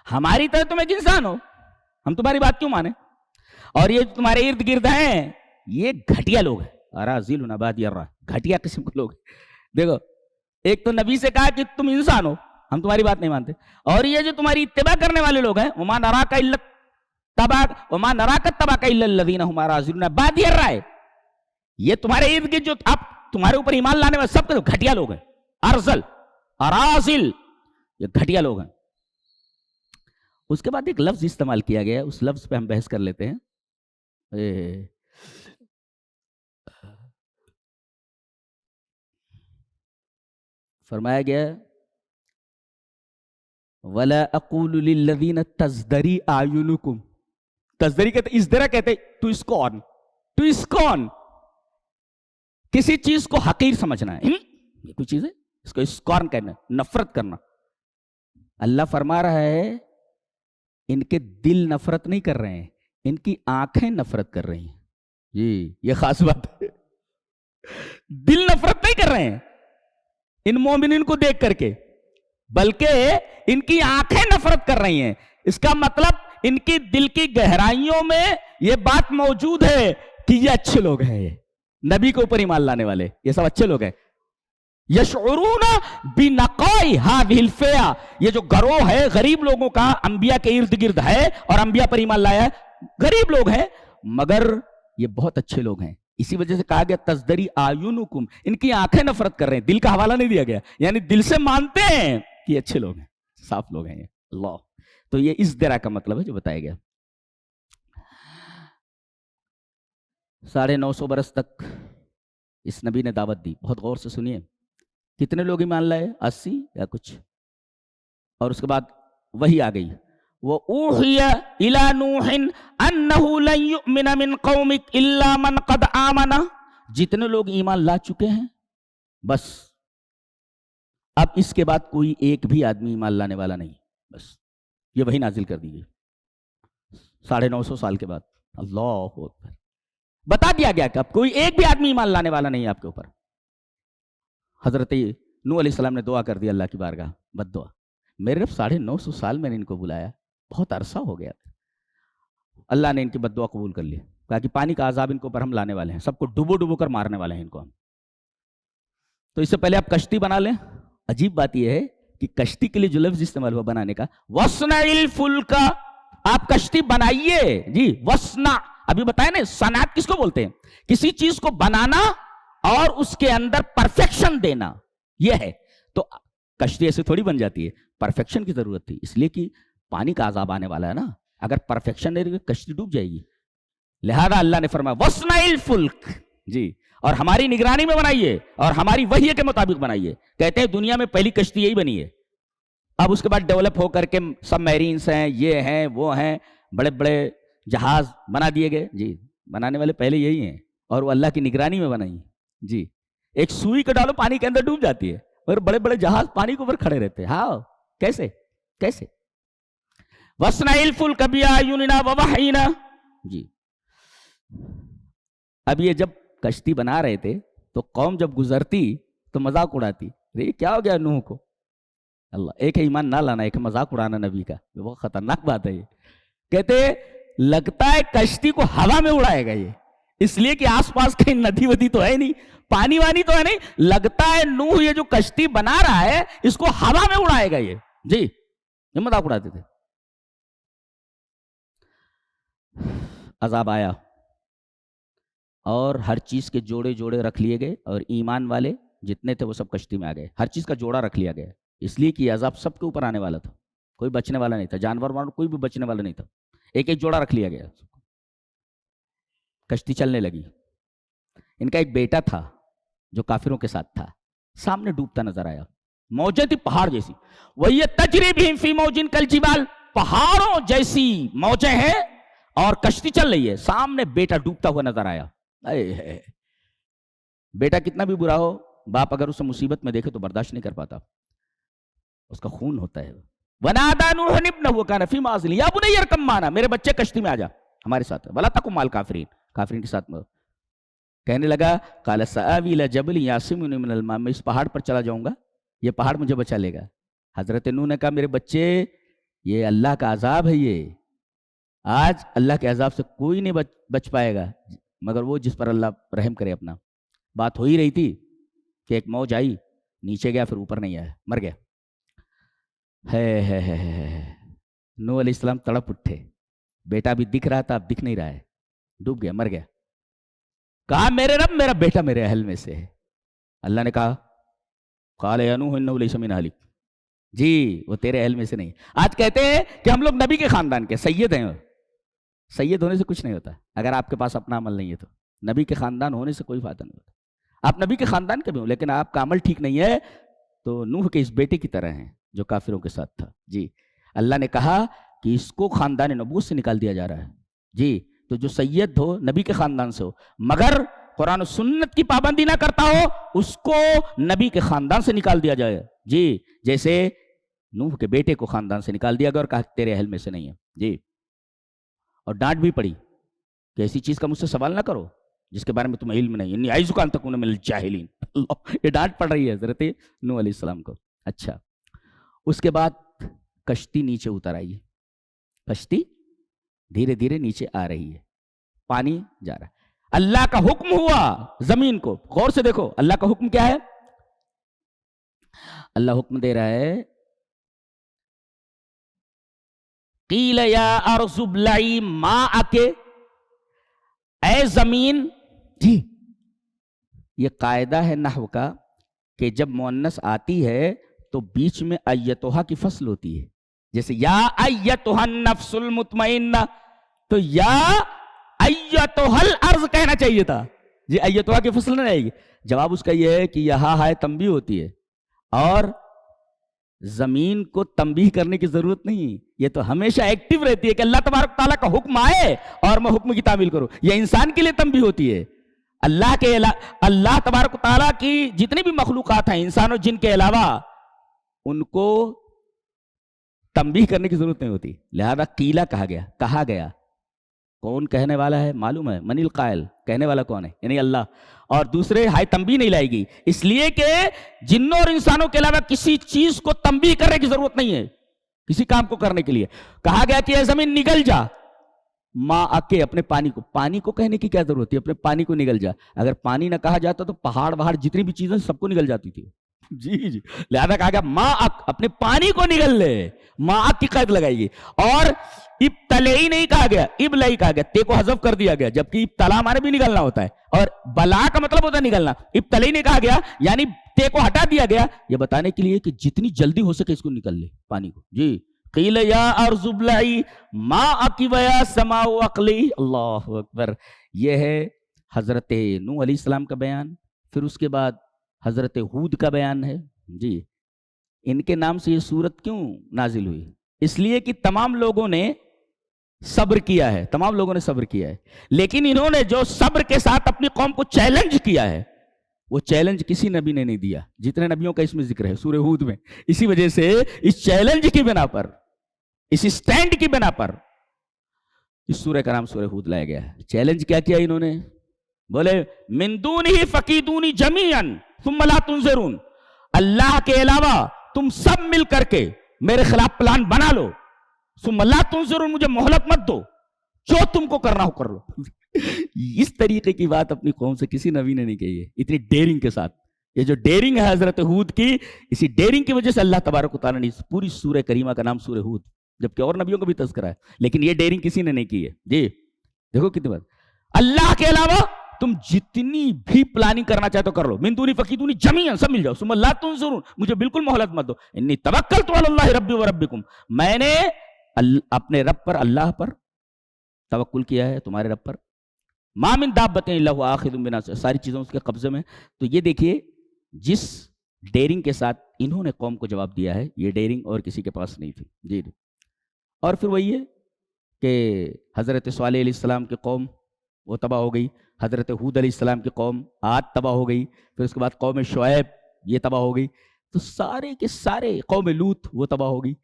ہماری طرح تم ایک انسان ہو، ہم تمہاری بات کیوں مانیں؟ اور یہ تمہارے ارد گرد ہیں یہ گھٹیا لوگ ہیں، اراذل بادی الرأی، گھٹیا قسم کے لوگ. دیکھو ایک تو نبی سے کہا کہ تم انسان ہو، ہم تمہاری بات نہیں مانتے، اور یہ جو تمہاری اتباع کرنے والے لوگ ہیں، وَمَا نَرَاكَ إِلَّا وَمَا نَرَاكَ اتَّبَعَكَ إِلَّا الَّذِينَ هُمْ أَرَاذِلُنَا بَادِيَ الرَّأْيِ، یہ تمہارے ارد گرد جو اب تمہارے اوپر ایمان لانے والے سب کے گھٹیا لوگ ہیں. ارذل، اراذل، یہ گھٹیا لوگ ہیں. اس کے بعد ایک لفظ استعمال کیا گیا، اس لفظ پہ ہم بحث کر لیتے ہیں. فرمایا گیا وَلَا أَقُولُ لِلَّذِينَ تَزْدَرِي أَعْيُنُكُمْ، تزدری کہتے ازدرا کہتے تو اسکون، کسی چیز کو حقیر سمجھنا ہے، یہ کوئی چیز ہے اس کو اسکون کہنا، نفرت کرنا. اللہ فرما رہا ہے ان کے دل نفرت نہیں کر رہے ہیں، ان کی آنکھیں نفرت کر رہی ہیں. جی یہ خاص بات ہے، دل نفرت نہیں کر رہے ہیں ان مومنین کو دیکھ کر کے، بلکہ ان کی آنکھیں نفرت کر رہی ہیں. اس کا مطلب ان کی دل کی گہرائیوں میں یہ بات موجود ہے کہ یہ اچھے لوگ ہیں، یہ نبی کے اوپر ایمان لانے والے یہ سب اچھے لوگ ہیں. یشعرون بنقاء هذه الفئة، یہ جو گروہ ہے غریب لوگوں کا انبیاء کے ارد گرد ہے اور انبیاء پر ایمان لایا ہے، غریب لوگ ہیں مگر یہ بہت اچھے لوگ ہیں. اسی وجہ سے کہا گیا تزدری اعینکم، ان کی آنکھیں نفرت کر رہے ہیں، دل کا حوالہ نہیں دیا گیا، یعنی دل سے مانتے ہیں کہ اچھے لوگ ہیں، صاف لوگ ہیں یہ. اللہ، تو یہ اس درا کا مطلب ہے جو بتایا گیا. 950 برس تک اس نبی نے دعوت دی. بہت غور سے سنیے، کتنے لوگ ایمان لائے؟ 80 یا کچھ. اور اس کے بعد وہی آ گئی، وَأُوحِيَ إِلَى نُوحٍ أَنَّهُ لَن يُؤْمِنَ مِن قَوْمِكَ إِلَّا مَنْ قَدْ آمَنَ. جتنے لوگ ایمان لا چکے ہیں بس اب اس کے بعد کوئی ایک بھی آدمی ایمان لانے والا نہیں، بس یہ وہی نازل کر دی گئی 950 سال کے بعد. اللہ اکبر، بتا دیا گیا کہ اب کوئی ایک بھی آدمی ایمان لانے والا نہیں ہے آپ کے اوپر. حضرت نوح علیہ السلام نے دعا کر دی اللہ کی بارگاہ، بد دعا، میرے رب 950 سال میں نے ان کو بلایا، بہت عرصہ ہو گیا. اللہ نے ان کی بد دعا قبول کر لی، کہا کہ پانی کا عذاب ان کے اوپر ہم لانے والے ہیں، سب کو ڈبو ڈبو کر مارنے والے ہیں ان کو ہم. تو اس سے پہلے آپ کشتی بنا لیں. عجیب بات یہ ہے کہ کشتی کے لیے جو لفظ استعمال ہوا بنانے کا، وَصْنَعِ الْفُلْكَ، آپ کشتی بنائیے. جی وَصْنَعْ، ابھی بتائیں نا صنعت کس کو بولتے ہیں؟ کسی چیز کو بنانا اور اس کے اندر پرفیکشن دینا، یہ ہے. تو کشتی ایسے تھوڑی بن جاتی ہے، پرفیکشن کی ضرورت تھی، اس لیے کہ پانی کا عذاب آنے والا ہے نا، اگر پرفیکشن نہیں رہے کشتی ڈوب جائے گی. لہذا اللہ نے فرمایا وَصْنَعِ الْفُلْكَ، جی، اور ہماری نگرانی میں بنائیے اور ہماری وحی کے مطابق بنائیے. کہتے ہیں دنیا میں پہلی کشتی یہی بنی ہے. اب اس کے بعد ڈیولپ ہو کر کے سب میرینس ہیں، یہ ہیں وہ ہیں، بڑے بڑے جہاز بنا دیے گئے. جی بنانے والے پہلے یہی ہیں اور وہ اللہ کی نگرانی میں بنائی. جی ایک سوئی کو ڈالو پانی کے اندر ڈوب جاتی ہے اور بڑے بڑے جہاز پانی کے اوپر کھڑے رہتے ہیں. ہاں کیسے کیسے؟ وَصْنَعِ الْفُلْكَ بِأَعْيُنِنَا وَوَحْيِنَا. جی اب یہ جب کشتی بنا رہے تھے تو قوم جب گزرتی تو مذاق اڑاتی، یہ کیا ہو گیا نوح کو؟ اللہ، ایک ہے ایمان نہ لانا، ایک ہے مذاق اڑانا نبی کا، بہت خطرناک بات ہے یہ. کہتے لگتا ہے کشتی کو ہوا میں اڑائے گا یہ، اس لیے کہ آس پاس کہیں ندی ودی تو ہے نہیں، پانی وانی تو ہے نہیں، لگتا ہے نوح یہ جو کشتی بنا رہا ہے اس کو ہوا میں اڑائے گا یہ. جی یہ مذاق اڑاتے تھے. عذاب آیا اور ہر چیز کے جوڑے جوڑے رکھ لیے گئے اور ایمان والے جتنے تھے وہ سب کشتی میں آ گئے. ہر چیز کا جوڑا رکھ لیا گیا اس لیے کہ عذاب سب کے اوپر آنے والا تھا، کوئی بچنے والا نہیں تھا، جانور وانور کوئی بھی بچنے والا نہیں تھا. ایک ایک جوڑا رکھ لیا گیا. کشتی چلنے لگی. ان کا ایک بیٹا تھا جو کافروں کے ساتھ تھا، سامنے ڈوبتا نظر آیا. موجیں تھی پہاڑ جیسی، وَهِيَ تَجْرِي بِهِمْ فِي مَوْجٍ كَالْجِبَالِ، پہاڑوں جیسی موجیں ہیں اور کشتی چل رہی ہے، سامنے بیٹا ڈوبتا ہوا نظر آیا. بیٹا کتنا بھی برا ہو، باپ اگر اسے مصیبت میں دیکھے تو برداشت نہیں کر پاتا، اس کا خون ہوتا ہے. وَنَادَىٰ نُوحٌ ابْنَهُ وَكَانَ فِي مَعْزِلٍ يَا بُنَيَّ ارْكَب مَعَنَا، میرے بچے کشتی میں آ جا ہمارے ساتھ، وَلَا تَكُن مَعَ الْكَافِرِينَ، کافرین کے ساتھ. کہنے لگا قَالَ سَآوِي إِلَىٰ جَبَلٍ يَعْصِمُنِي مِنَ الْمَاءِ، میں اس پہاڑ پر چلا جاؤں گا، یہ پہاڑ مجھے بچا لے گا. حضرت نوح نے کہا میرے بچے یہ اللہ کا عذاب ہے، یہ آج اللہ کے عذاب سے کوئی نہیں بچ پائے گا مگر وہ جس پر اللہ رحم کرے اپنا. بات ہو ہی رہی تھی کہ ایک موج آئی، نیچے گیا پھر اوپر نہیں آیا، مر گیا. نوح علیہ السلام تڑپ اٹھے، بیٹا بھی دکھ رہا تھا اب دکھ نہیں رہا ہے، ڈوب گیا، مر گیا. کہا میرے رب میرا بیٹا میرے اہل میں سے ہے. اللہ نے کہا قال یا نوح انہ لیس من اہلک، جی وہ تیرے اہل میں سے نہیں. آج کہتے ہیں کہ ہم لوگ نبی کے خاندان کے سید ہیں. سید ہونے سے کچھ نہیں ہوتا اگر آپ کے پاس اپنا عمل نہیں ہے تو. نبی کے خاندان ہونے سے کوئی فائدہ نہیں ہوتا. آپ نبی کے خاندان کے بھی ہوں لیکن آپ کا عمل ٹھیک نہیں ہے تو نوح کے اس بیٹے کی طرح ہیں جو کافروں کے ساتھ تھا. جی اللہ نے کہا کہ اس کو خاندان نبوت سے نکال دیا جا رہا ہے. جی تو جو سید ہو نبی کے خاندان سے ہو مگر قرآن و سنت کی پابندی نہ کرتا ہو اس کو نبی کے خاندان سے نکال دیا جائے. جی جیسے نوح کے بیٹے کو خاندان سے نکال دیا گیا اور کہا تیرے اہل میں سے نہیں ہے. جی اور ڈانٹ بھی پڑی کہ ایسی چیز کا مجھ سے سوال نہ کرو جس کے بارے میں تمہیں علم نہیں، انی اعوذ ان تکون من الجاہلین. یہ ڈانٹ پڑ رہی ہے حضرت نوح علیہ السلام کو. اچھا اس کے بعد کشتی نیچے اتر آئی ہے، کشتی دھیرے دھیرے نیچے آ رہی ہے، پانی جا رہا ہے. اللہ کا حکم ہوا زمین کو، غور سے دیکھو اللہ کا حکم کیا ہے. اللہ حکم دے رہا ہے قیل یا ارض ابلعی ماءک، اے زمین. جی یہ قاعدہ ہے نحو کا کہ جب مؤنث آتی ہے تو بیچ میں ایتھا کی فصل ہوتی ہے. جیسے یا ایتھا النفس المطمئنہ تو یا ایتھا الارض کہنا چاہیے تھا. جی ایتھا کی فصل نہیں آئے گی. جواب اس کا یہ ہے کہ یہاں ہے تنبیہ ہوتی ہے اور زمین کو تنبیہ کرنے کی ضرورت نہیں، یہ تو ہمیشہ ایکٹیو رہتی ہے کہ اللہ تبارک تعالیٰ کا حکم آئے اور میں حکم کی تعمیل کروں. یہ انسان کے لیے تنبیہ ہوتی ہے. اللہ تبارک تعالیٰ کی جتنی بھی مخلوقات ہیں انسان اور جن کے علاوہ ان کو تنبیہ کرنے کی ضرورت نہیں ہوتی. لہذا قیلہ کہا گیا. کون کہنے والا ہے معلوم ہے؟ من القائل، کہنے والا کون ہے؟ یعنی اللہ. اور دوسرے ہائے تنبیہ نہیں لائے گی اس لیے کہ جنوں اور انسانوں کے علاوہ کسی چیز کو تنبیہ کرنے کی ضرورت نہیں ہے کسی کام کو کرنے کے لیے. کہا گیا کہ اے زمین نگل جا ماں آکے اپنے پانی کو کہنے کی کیا ضرورت ہے؟ اپنے پانی کو نگل جا. اگر پانی نہ کہا جاتا تو پہاڑ وہاڑ جتنی بھی چیزیں سب کو نگل جاتی تھی. جی جی، لہذا کہا گیا ما اپنے پانی کو نگل لے، ما کی قید لگائی گئی، اور ابتلئی نہیں کہا گیا، ابلئی کہا گیا، تے کو حذف کر دیا گیا، جبکہ ابتلا مانے بھی نگلنا ہوتا ہے اور بلا کا مطلب ہوتا ہے نگلنا، ابتلئی نہیں کہا گیا یعنی تے کو ہٹا دیا گیا، یہ بتانے کے لیے کہ جتنی جلدی ہو سکے اس کو نکل لے پانی کو. جی قیل یا ارض ابلعی ماءک ویا سماء اقلعی. اللہ اکبر. یہ ہے حضرت نوح علیہ السلام کا بیان. پھر اس کے بعد حضرت ہود کا بیان ہے. جی ان کے نام سے یہ سورت کیوں نازل ہوئی؟ اس لیے کہ تمام لوگوں نے صبر کیا ہے، تمام لوگوں نے صبر کیا ہے، لیکن انہوں نے جو صبر کے ساتھ اپنی قوم کو چیلنج کیا ہے وہ چیلنج کسی نبی نے نہیں دیا، جتنے نبیوں کا اس میں ذکر ہے سورہ ہود میں. اسی وجہ سے اس چیلنج کی بنا پر، اس اسٹینڈ کی بنا پر اس سورہ کا نام سورہ ہود لایا گیا ہے. چیلنج کیا کیا انہوں نے؟ بولے من دونہ فقیدونی جمیعا ثم لا تنظرون، اللہ کے علاوہ تم سب مل کر کے میرے خلاف پلان بنا لو، ثم لا تنظرون، مجھے مہلت مت دو، جو تم کو کرنا ہو کر لو. اس طریقے کی بات اپنی قوم سے کسی نبی نے نہیں کہی ہے اتنی ڈیرنگ کے ساتھ. یہ جو ڈیرنگ ہے حضرت ہود کی، اسی ڈیرنگ کی وجہ سے اللہ تبارک و تعالیٰ نے اس پوری سورہ کریمہ کا نام سورہ ہود، جبکہ اور نبیوں کا بھی تذکرہ ہے، لیکن یہ ڈیرنگ کسی نے نہیں کی ہے. جی دیکھو کتنی بات، اللہ کے علاوہ تم جتنی بھی پلاننگ کرنا چاہتے ہو کر لو، من دونی فقیدونی جمیعا، سب مل جاؤ، ثم لا تنظرون، مجھے بالکل مہلت مت دو، انی توکلت علی اللہ ربی و ربکم، میں نے اپنے رب پر، اللہ پر توکل کیا ہے، تمہارے رب پر. ما من دابۃ الا هو آخذ بناصیتها، ساری چیزیں اس کے قبضے میں. تو یہ دیکھیے جس ڈیرنگ کے ساتھ انہوں نے قوم کو جواب دیا ہے، یہ ڈیرنگ اور کسی کے پاس نہیں تھی. جی جی. اور پھر وہی ہے کہ حضرت صالح علیہ السلام کی قوم وہ تباہ ہو گئی، حضرت ہود علیہ السلام کی قوم عاد تباہ ہو گئی، پھر اس کے بعد قوم شعیب یہ تباہ ہو گئی، تو سارے کے سارے قوم لوط وہ تباہ ہو گئی.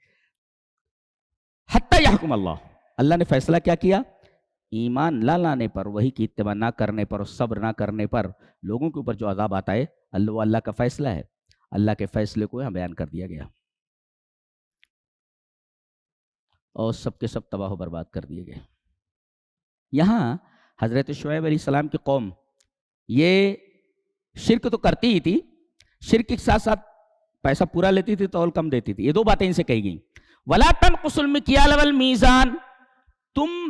حتی یحکم اللہ، اللہ نے فیصلہ کیا کیا؟ ایمان نہ لانے پر، وہی کی اتباع نہ کرنے پر اور صبر نہ کرنے پر لوگوں کے اوپر جو عذاب آتا ہے اللہ کا فیصلہ ہے. اللہ کے فیصلے کو یہاں بیان کر دیا گیا اور سب کے سب تباہ و برباد کر دیے گئے. یہاں حضرت شعیب علیہ السلام کی قوم یہ شرک تو کرتی ہی تھی، شرک کے ساتھ ساتھ پیسہ پورا لیتی تھی، تول کم دیتی تھی. یہ دو باتیں ان سے کہی گئیں. وَلَا تَنْقُصُوا الْمِكْيَالَ وَالْمِيزَانَ، تم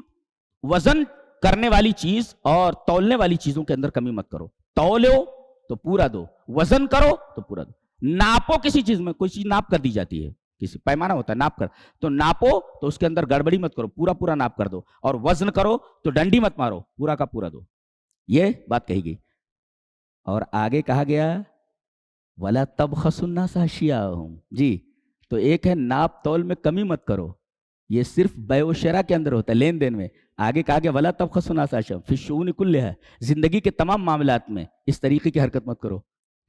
وزن کرنے والی چیز اور تولنے والی چیزوں کے اندر کمی مت کرو. تولو تو پورا دو، وزن کرو تو پورا دو. ناپو کسی چیز میں، کوئی چیز ناپ کر دی جاتی ہے، کسی پیمانہ ہوتا ہے ناپ کر، تو ناپو تو اس کے اندر گڑبڑی مت کرو، پورا پورا ناپ کر دو. اور وزن کرو تو ڈنڈی مت مارو، پورا کا پورا دو. یہ بات کہی گئی. اور آگے کہا گیا وَلَا تَبْخَسُوا النَّاسَ أَشْيَاءَهُمْ. جی تو ایک ہے ناپ تول میں کمی مت کرو، یہ صرف بیع و شرع کے اندر ہوتا ہے، لین دین میں. آگے کہا گیا وَلَا تَبْخَسُوا النَّاسَ أَشْيَاءَهُمْ فِي الشُّؤُونِ كُلِّهَا، زندگی کے تمام معاملات میں اس طریقے کی حرکت مت کرو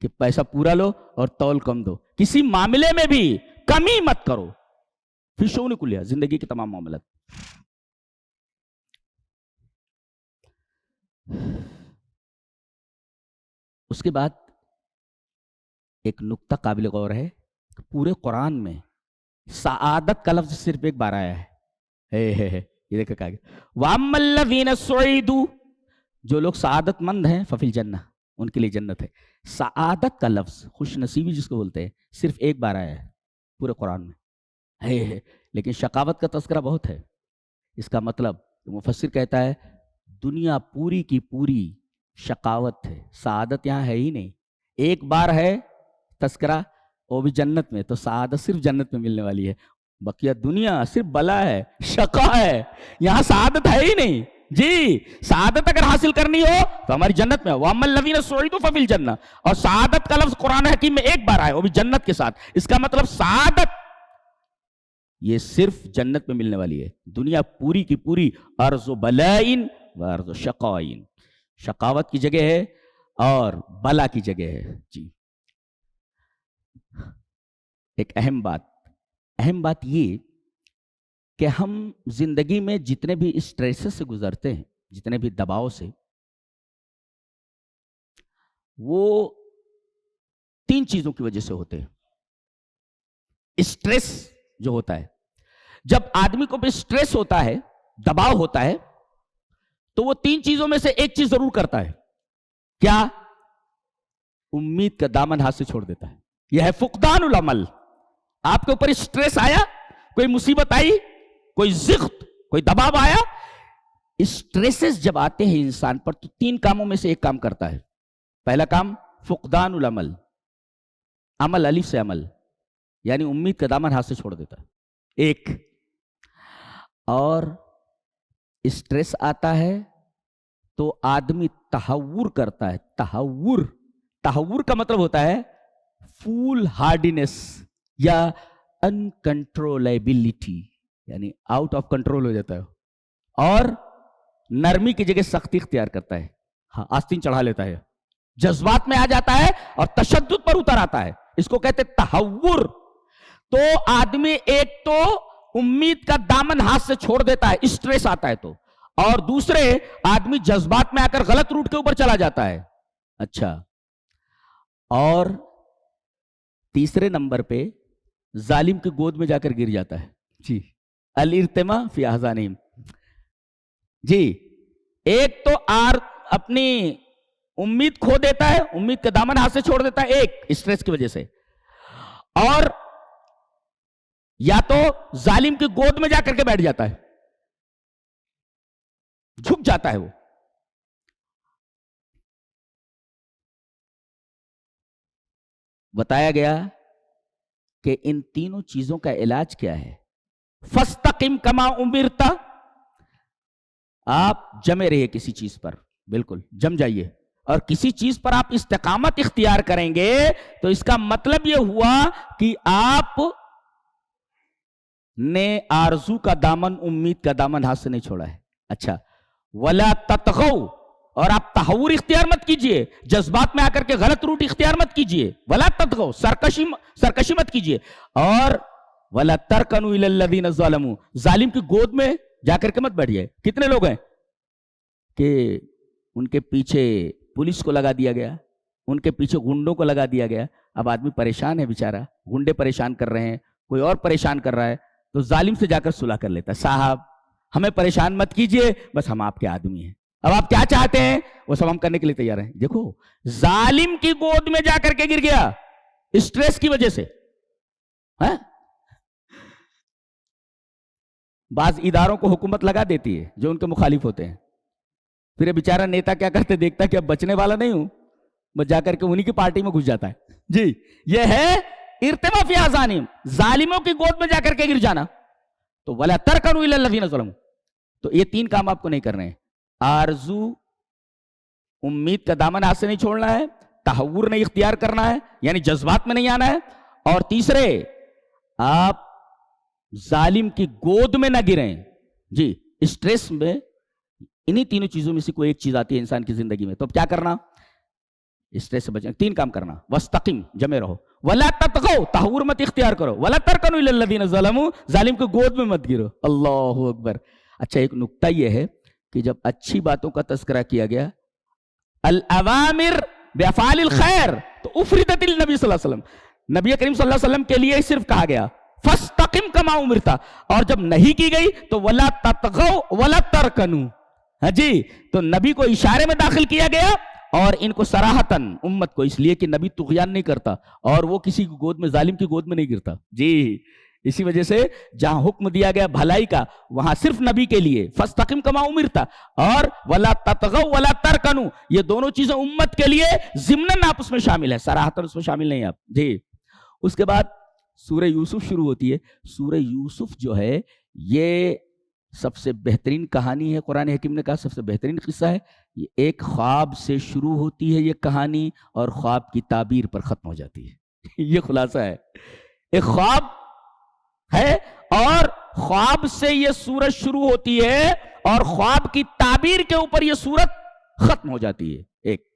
کہ پیسہ پورا لو اور تول کم دو. کسی معاملے میں بھی کمی مت کرو. فِي الشُّؤُونِ كُلِّهَا، زندگی کے تمام معاملات. اس کے بعد ایک نقطہ قابل غور ہے کہ پورے قرآن میں سعادت کا لفظ صرف ایک بار آیا ہے. یہ دیکھا کہا گیا وَأَمَّا الَّذِينَ سُعِدُوا، جو لوگ سعادت مند ہیں فَفِي الْجَنَّةِ، ان کے لیے جنت ہے. سعادت کا لفظ، خوش نصیبی جس کو بولتے ہیں، صرف ایک بار آیا ہے پورے قرآن میں ہے. لیکن شقاوت کا تذکرہ بہت ہے. اس کا مطلب مفسر کہتا ہے دنیا پوری کی پوری شقاوت ہے، سعادت یہاں ہے ہی نہیں. ایک بار ہے تذکرہ وہ بھی جنت میں، تو سعادت صرف جنت میں ملنے والی ہے. بقیہ دنیا صرف بلا ہے، شقا ہے، یہاں سعادت ہے ہی نہیں. جی سعادت اگر حاصل کرنی ہو تو ہماری جنت میں. وَأَمَّا الَّذِينَ سُعِدُوا فَفِي الْجَنَّةِ، اور سعادت کا لفظ قرآن حکیم میں ایک بار آئے وہ بھی جنت کے ساتھ. اس کا مطلب سعادت یہ صرف جنت میں ملنے والی ہے. دنیا پوری کی پوری ارض و بلائن و ارض و شقائن، شقاوت کی جگہ ہے اور بلا کی جگہ ہے. جی ایک اہم بات یہ کہ ہم زندگی میں جتنے بھی اسٹریسز سے گزرتے ہیں، جتنے بھی دباؤ سے، وہ 3 چیزوں کی وجہ سے ہوتے ہیں. اسٹریس جو ہوتا ہے، جب آدمی کو بھی اسٹریس ہوتا ہے، دباؤ ہوتا ہے، تو وہ 3 چیزوں میں سے ایک چیز ضرور کرتا ہے. کیا؟ امید کا دامن ہاتھ سے چھوڑ دیتا ہے. یہ ہے فقدان العمل. آپ کے اوپر اسٹریس آیا, کوئی مصیبت آئی, کوئی ضغط, کوئی دباؤ آیا. اسٹریسز جب آتے ہیں انسان پر تو 3 کاموں میں سے ایک کام کرتا ہے. پہلا کام فقدان العمل, عمل الف سے عمل, یعنی امید کا دامن ہاتھ سے چھوڑ دیتا ہے. ایک اور اسٹریس آتا ہے تو آدمی تہور کرتا ہے. تہور کا مطلب ہوتا ہے فول ہارڈینس یا انکنٹرولیبلٹی, یعنی آؤٹ آف کنٹرول ہو جاتا ہے اور نرمی کی جگہ سختی اختیار کرتا ہے. ہاں, آستین چڑھا لیتا ہے, جذبات میں آ جاتا ہے اور تشدد پر اتر آتا ہے. اس کو کہتے تہور. تو آدمی ایک تو امید کا دامن ہاتھ سے چھوڑ دیتا ہے, اسٹریس آتا ہے تو, اور دوسرے آدمی جذبات میں آ کر غلط روٹ کے اوپر چلا جاتا ہے. اچھا, اور تیسرے نمبر پہ ظالم کی گود میں جا کر گر جاتا ہے. جی, الارتماء فی احزانہم. جی, ایک تو اپنی امید کھو دیتا ہے, امید کا دامن ہاتھ سے چھوڑ دیتا ہے ایک اسٹریس کی وجہ سے, اور یا تو ظالم کی گود میں جا کر کے بیٹھ جاتا ہے, جھک جاتا ہے. وہ بتایا گیا کہ ان تینوں چیزوں کا علاج کیا ہے. فاستقم کما امرت, آپ جمے رہیے کسی چیز پر, بالکل جم جائیے, اور کسی چیز پر آپ استقامت اختیار کریں گے تو اس کا مطلب یہ ہوا کہ آپ نے آرزو کا دامن, امید کا دامن ہاتھ سے نہیں چھوڑا ہے. اچھا, ولا تطغوا, اور آپ تہور اختیار مت کیجئے, جذبات میں آ کر کے غلط روٹ اختیار مت کیجئے. ولا تطغوا, سرکشی مت کیجئے. اور ولا ترکنوا الی الذین ظلموا, ظالم کی گود میں جا کر کے مت بیٹھ جائے. کتنے لوگ ہیں کہ ان کے پیچھے پولیس کو لگا دیا گیا, ان کے پیچھے گنڈوں کو لگا دیا گیا. اب آدمی پریشان ہے بیچارہ, گنڈے پریشان کر رہے ہیں, کوئی اور پریشان کر رہا ہے, تو ظالم سے جا کر صلح کر لیتا ہے. صاحب ہمیں پریشان مت کیجئے, بس ہم آپ کے آدمی ہیں, اب آپ کیا چاہتے ہیں وہ سب ہم کرنے کے لیے تیار ہیں. دیکھو, ظالم کی گود میں جا کر کے گر گیا اسٹریس کی وجہ سے. بعض اداروں کو حکومت لگا دیتی ہے جو ان کے مخالف ہوتے ہیں, پھر یہ بیچارہ نیتا کیا کرتے دیکھتا ہے کہ اب بچنے والا نہیں ہوں, بس جا کر کے انہی کی پارٹی میں گھس جاتا ہے. جی, یہ ہے ارتماء فی احزانہم, ظالموں کی گود میں جا کر کے گر جانا. تو ولا ترکنوا الی الذین ظلموا, تو یہ 3 کام آپ کو نہیں کرنے ہیں. آرزو, امید کا دامن ہاتھ سے نہیں چھوڑنا ہے, تہور نہیں اختیار کرنا ہے یعنی جذبات میں نہیں آنا ہے, اور تیسرے آپ ظالم کی گود میں نہ گریں. جی, اسٹریس میں انہی تینوں چیزوں میں سے کوئی ایک چیز آتی ہے انسان کی زندگی میں, تو اب کیا کرنا, اسٹریس سے بچنا. 3 کام کرنا, واستقم, جمے رہو, ولا تطغوا, تہور مت اختیار کرو, ولا ترکنوا الی الذین ظلموا, ظالم کی گود میں مت گرو. اللہ اکبر. اچھا, ایک نکتہ یہ ہے کہ جب اچھی باتوں کا تذکرہ کیا گیا, الاوامر بافعال الخیر, تو افردت النبی صلی اللہ علیہ وسلم, نبی کریم صلی اللہ علیہ وسلم کے لیے صرف کہا گیا فاستقم کما امرت, اور جب نہیں کی گئی تو ولا تطغوا ولا ترکنوا. ہاں جی, تو نبی کو اشارے میں داخل کیا گیا اور ان کو صراحتاً امت کو, اس لیے کہ نبی طغیان نہیں کرتا اور وہ کسی کی گود میں, ظالم کی گود میں نہیں گرتا. جی, اسی وجہ سے جہاں حکم دیا گیا بھلائی کا وہاں صرف نبی کے لیے فاستقم کما امرت, اور ولا تطغوا ولا ترکنوا, یہ دونوں چیزیں امت کے لیے ضمناً آپ اس میں شامل ہے, صراحتاً اس میں شامل نہیں آپ. جی, اس کے بعد سورہ یوسف شروع ہوتی ہے. سورہ یوسف جو ہے یہ سب سے بہترین کہانی ہے, قرآن حکیم نے کہا سب سے بہترین قصہ ہے. یہ ایک خواب سے شروع ہوتی ہے یہ کہانی, اور خواب کی تعبیر پر ختم ہو جاتی ہے. یہ خلاصہ ہے, ایک خواب ہے اور خواب سے یہ سورت شروع ہوتی ہے اور خواب کی تعبیر کے اوپر یہ سورت ختم ہو جاتی ہے. ایک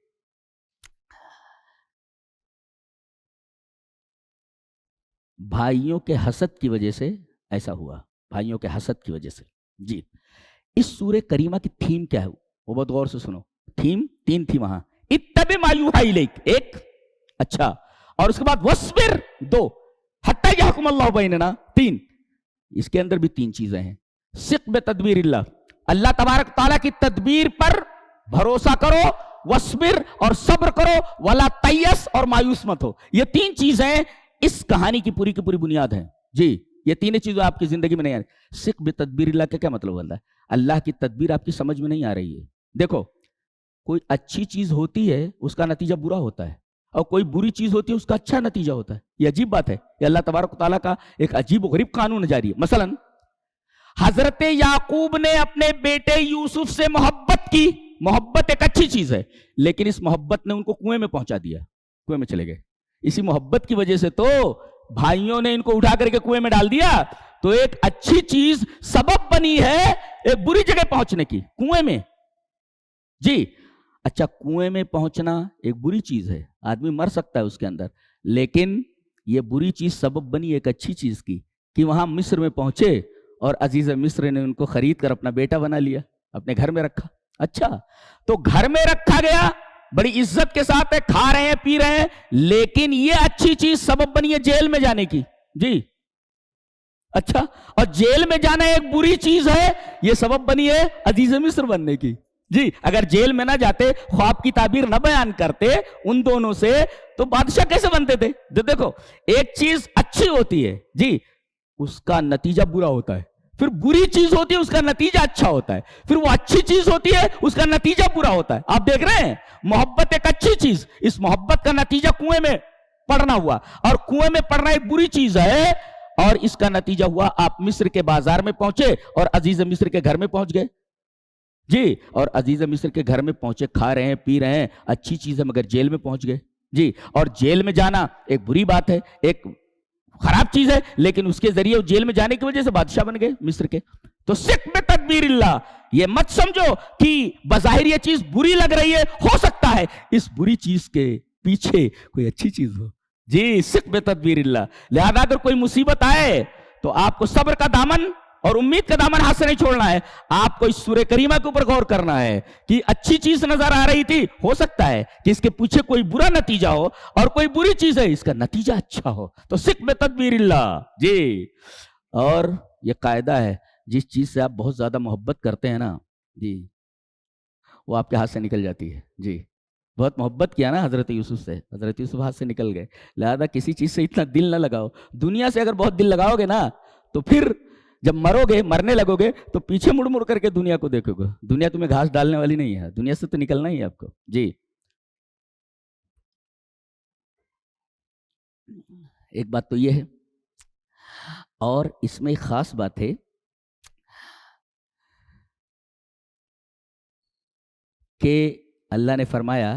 بھائیوں کے حسد کی وجہ سے ایسا ہوا, بھائیوں کے حسد کی وجہ سے. جی, اس سورہ کریمہ کی تھیم کیا ہے وہ بہت غور سے سنو. تھیم 3 تھی وہاں, اتبع ما یوحی الیک, ایک, اچھا, اور اس کے بعد وصبر, 2, حتی یحکم اللہ بیننا, 3. اس کے اندر بھی 3 چیزیں ہیں. ثق بتدبیر اللہ, اللہ تبارک تعالیٰ کی تدبیر پر بھروسہ کرو وصبر اور صبر کرو، ولا تیس اور مایوس مت ہو. یہ تین چیزیں اس کہانی کی پوری بنیاد ہیں. جی یہ تینوں چیزیں آپ کی زندگی میں نہیں آ رہی. سکھ بتدبیر اللہ کا کیا مطلب ہوتا ہے؟ اللہ کی تدبیر آپ کی سمجھ میں نہیں آ رہی ہے. دیکھو کوئی اچھی چیز ہوتی ہے اس کا نتیجہ برا ہوتا ہے، اور کوئی بری چیز ہوتی ہے اس کا اچھا نتیجہ ہوتا ہے. یہ عجیب بات ہے، یہ اللہ تبارک و تعالیٰ کا ایک عجیب و غریب قانون جاری ہے. مثلا حضرت یعقوب نے اپنے بیٹے یوسف سے محبت کی. محبت ایک اچھی چیز ہے، لیکن اس محبت نے ان کو کنویں میں پہنچا دیا، کنویں میں چلے گئے. اسی محبت کی وجہ سے تو بھائیوں نے ان کو اٹھا کر کے کنویں میں ڈال دیا. تو ایک اچھی چیز سبب بنی ہے ایک بری جگہ پہنچنے کی، کنویں میں. جی اچھا کنویں میں پہنچنا ایک بری چیز ہے، آدمی مر سکتا ہے اس کے اندر، لیکن یہ بری چیز سبب بنی ایک اچھی چیز کی کہ وہاں مصر میں پہنچے اور عزیز مصر نے ان کو خرید کر اپنا بیٹا بنا لیا، اپنے گھر میں رکھا. اچھا تو گھر میں رکھا گیا، بڑی عزت کے ساتھ ہے، کھا رہے ہیں پی رہے ہیں، لیکن یہ اچھی چیز سبب بنی ہے جیل میں جانے کی. جی اچھا، اور جیل میں جانا ایک بری چیز ہے، یہ سبب بنی ہے عزیز مصر بننے کی. جی اگر جیل میں نہ جاتے، خواب کی تعبیر نہ بیان کرتے ان دونوں سے، تو بادشاہ کیسے بنتے تھے؟ دیکھو ایک چیز اچھی ہوتی ہے جی اس کا نتیجہ برا ہوتا ہے، پھر بری چیز ہوتی ہے اس کا نتیجہ اچھا ہوتا ہے، پھر وہ اچھی چیز ہوتی ہے اس کا نتیجہ برا ہوتا ہے. آپ دیکھ رہے ہیں محبت ایک اچھی چیز، اس محبت کا نتیجہ کنویں میں پڑنا ہوا، اور کنویں میں پڑنا ایک بری چیز ہے، اور اس کا نتیجہ ہوا آپ مصر کے بازار میں پہنچے اور عزیز مصر کے گھر میں پہنچ گئے. جی اور عزیز مصر کے گھر میں پہنچے، کھا رہے ہیں پی رہے ہیں، اچھی چیز ہے، مگر جیل میں پہنچ گئے. جی اور جیل میں جانا ایک بری بات ہے، ایک خراب چیز ہے، لیکن اس کے ذریعے جیل میں جانے کی وجہ سے بادشاہ بن گئے مصر کے. تو سکھ بتدبیر اللہ، یہ مت سمجھو کہ بظاہر یہ چیز بری لگ رہی ہے، ہو سکتا ہے اس بری چیز کے پیچھے کوئی اچھی چیز ہو. جی سکھ بتدبیر اللہ. لہذا اگر کوئی مصیبت آئے تو آپ کو صبر کا دامن اور امید کا دامن ہاتھ سے نہیں چھوڑنا ہے. آپ کو اس سورہ کریمہ کے اوپر غور کرنا ہے کہ اچھی چیز نظر آ رہی تھی، ہو سکتا ہے کہ اس کے پیچھے کوئی برا نتیجہ ہو، اور کوئی بری چیز ہے اس کا نتیجہ اچھا ہو. تو سکھ بتدبیر اللہ. جی اور یہ قاعدہ ہے، جس چیز سے آپ بہت زیادہ محبت کرتے ہیں نا جی وہ آپ کے ہاتھ سے نکل جاتی ہے. جی بہت محبت کیا نا حضرت یوسف سے، حضرت یوسف ہاتھ سے نکل گئے. لہذا کسی چیز سے اتنا دل نہ لگاؤ. دنیا سے اگر بہت دل لگاؤ گے نا تو پھر جب مرو گے، مرنے لگو گے، تو پیچھے مڑ مڑ کر کے دنیا کو دیکھو گے. دنیا تمہیں گھاس ڈالنے والی نہیں ہے، دنیا سے تو نکلنا ہی ہے آپ کو. جی ایک بات تو یہ ہے، اور اس میں ایک خاص بات ہے کہ اللہ نے فرمایا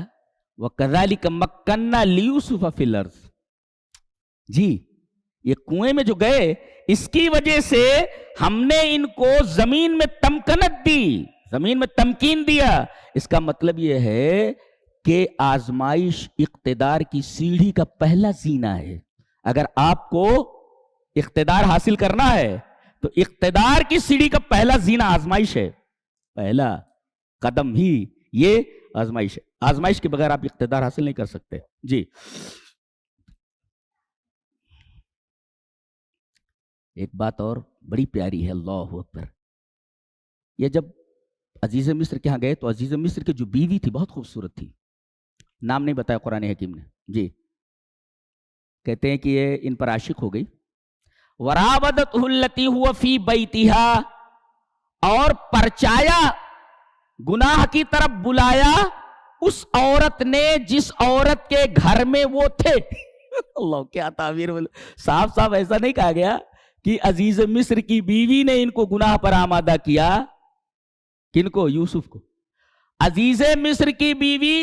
وَكَذَلِكَ مَكَّنَّا لِيُوسُفَ فِي الْأَرْضِ. جی یہ کنویں میں جو گئے اس کی وجہ سے ہم نے ان کو زمین میں تمکنت دی، زمین میں تمکین دیا. اس کا مطلب یہ ہے کہ آزمائش اقتدار کی سیڑھی کا پہلا زینہ ہے. اگر آپ کو اقتدار حاصل کرنا ہے تو اقتدار کی سیڑھی کا پہلا زینہ آزمائش ہے. پہلا قدم ہی یہ آزمائش ہے. آزمائش کے بغیر آپ اقتدار حاصل نہیں کر سکتے. جی ایک بات اور بڑی پیاری ہے، اللہ اکبر. یہ جب عزیز مصر کے ہاں گئے تو عزیز مصر کی جو بیوی تھی بہت خوبصورت تھی، نام نہیں بتایا قرآن حکیم نے. جی کہتے ہیں کہ یہ ان پر عاشق ہو گئی. وَرَاوَدَتْهُ الَّتِي هُوَ فِي بَيْتِهَا، اور پرچایا، گناہ کی طرف بلایا اس عورت نے جس عورت کے گھر میں وہ تھے. اللہ کیا تعبیر. صاف صاف ایسا نہیں کہا گیا کہ عزیز مصر کی بیوی نے ان کو گناہ پر آمادہ کیا. کن کو؟ یوسف کو. عزیز مصر کی بیوی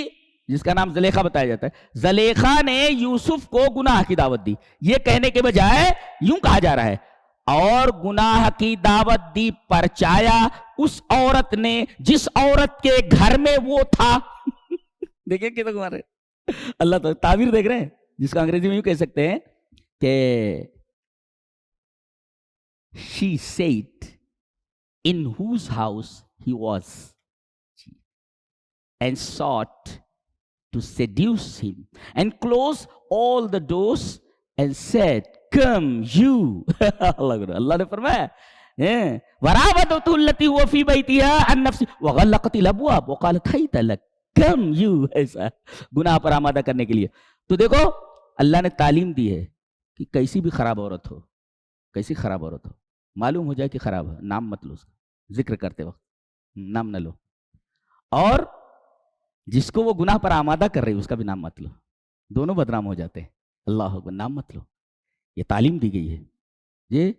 جس کا نام زلیخا بتایا جاتا ہے، زلیخا نے یوسف کو گناہ کی دعوت دی. یہ کہنے کے بجائے یوں کہا جا رہا ہے اور گناہ کی دعوت دی، پرچایا اس عورت نے جس عورت کے گھر میں وہ تھا. دیکھیں کہ تمہارے اللہ تعالیٰ تعبیر دیکھ رہے ہیں، جس کا انگریزی میں یوں کہہ سکتے ہیں کہ she said in whose house he was and sought to seduce him and close all the doors and said come you. اللہ نے فرمایا وراودته التي هو في بيتها عن نفسه وغلقت الابواب وقالت هيت لك. کم یو ایسا گناہ پر آمادہ کرنے کے لیے. تو دیکھو اللہ نے تعلیم دی ہے کہ کیسی بھی خراب عورت ہو, کیسی خراب عورت ہو, معلوم ہو جائے کہ خراب ہے, نام مت لو اس کا, ذکر کرتے وقت نام نہ لو, اور جس کو وہ گناہ پر آمادہ کر رہی ہے اس کا بھی نام مت لو, دونوں بدنام ہو جاتے ہیں. اللہ اکبر, نام مت لو, یہ تعلیم دی گئی ہے. یہ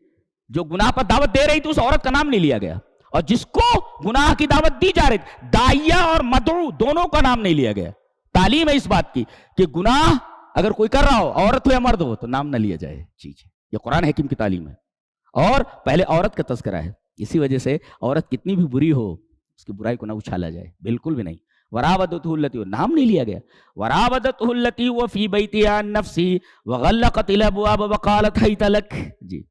جو گناہ پر دعوت دے رہی تھی اس عورت کا نام نہیں لیا گیا, اور جس کو گناہ کی دعوت دی جا رہی تھی داعیہ اور مدعو دونوں کا نام نہیں لیا گیا. تعلیم ہے اس بات کی کہ گناہ اگر کوئی کر رہا ہو, عورت ہو یا مرد ہو, تو نام نہ لیا جائے. جی جی, یہ قرآن حکیم کی تعلیم ہے. اور پہلے عورت کا تذکرہ ہے, اسی وجہ سے عورت کتنی بھی بری ہو اس کی برائی کو نہ اچھالا جائے, بالکل بھی نہیں. وراودتہ التی, نام نہیں لیا گیا. وراودتہ التی وفی بیتها عن نفسه وغلقت الابواب وقالت هیت لک. جی,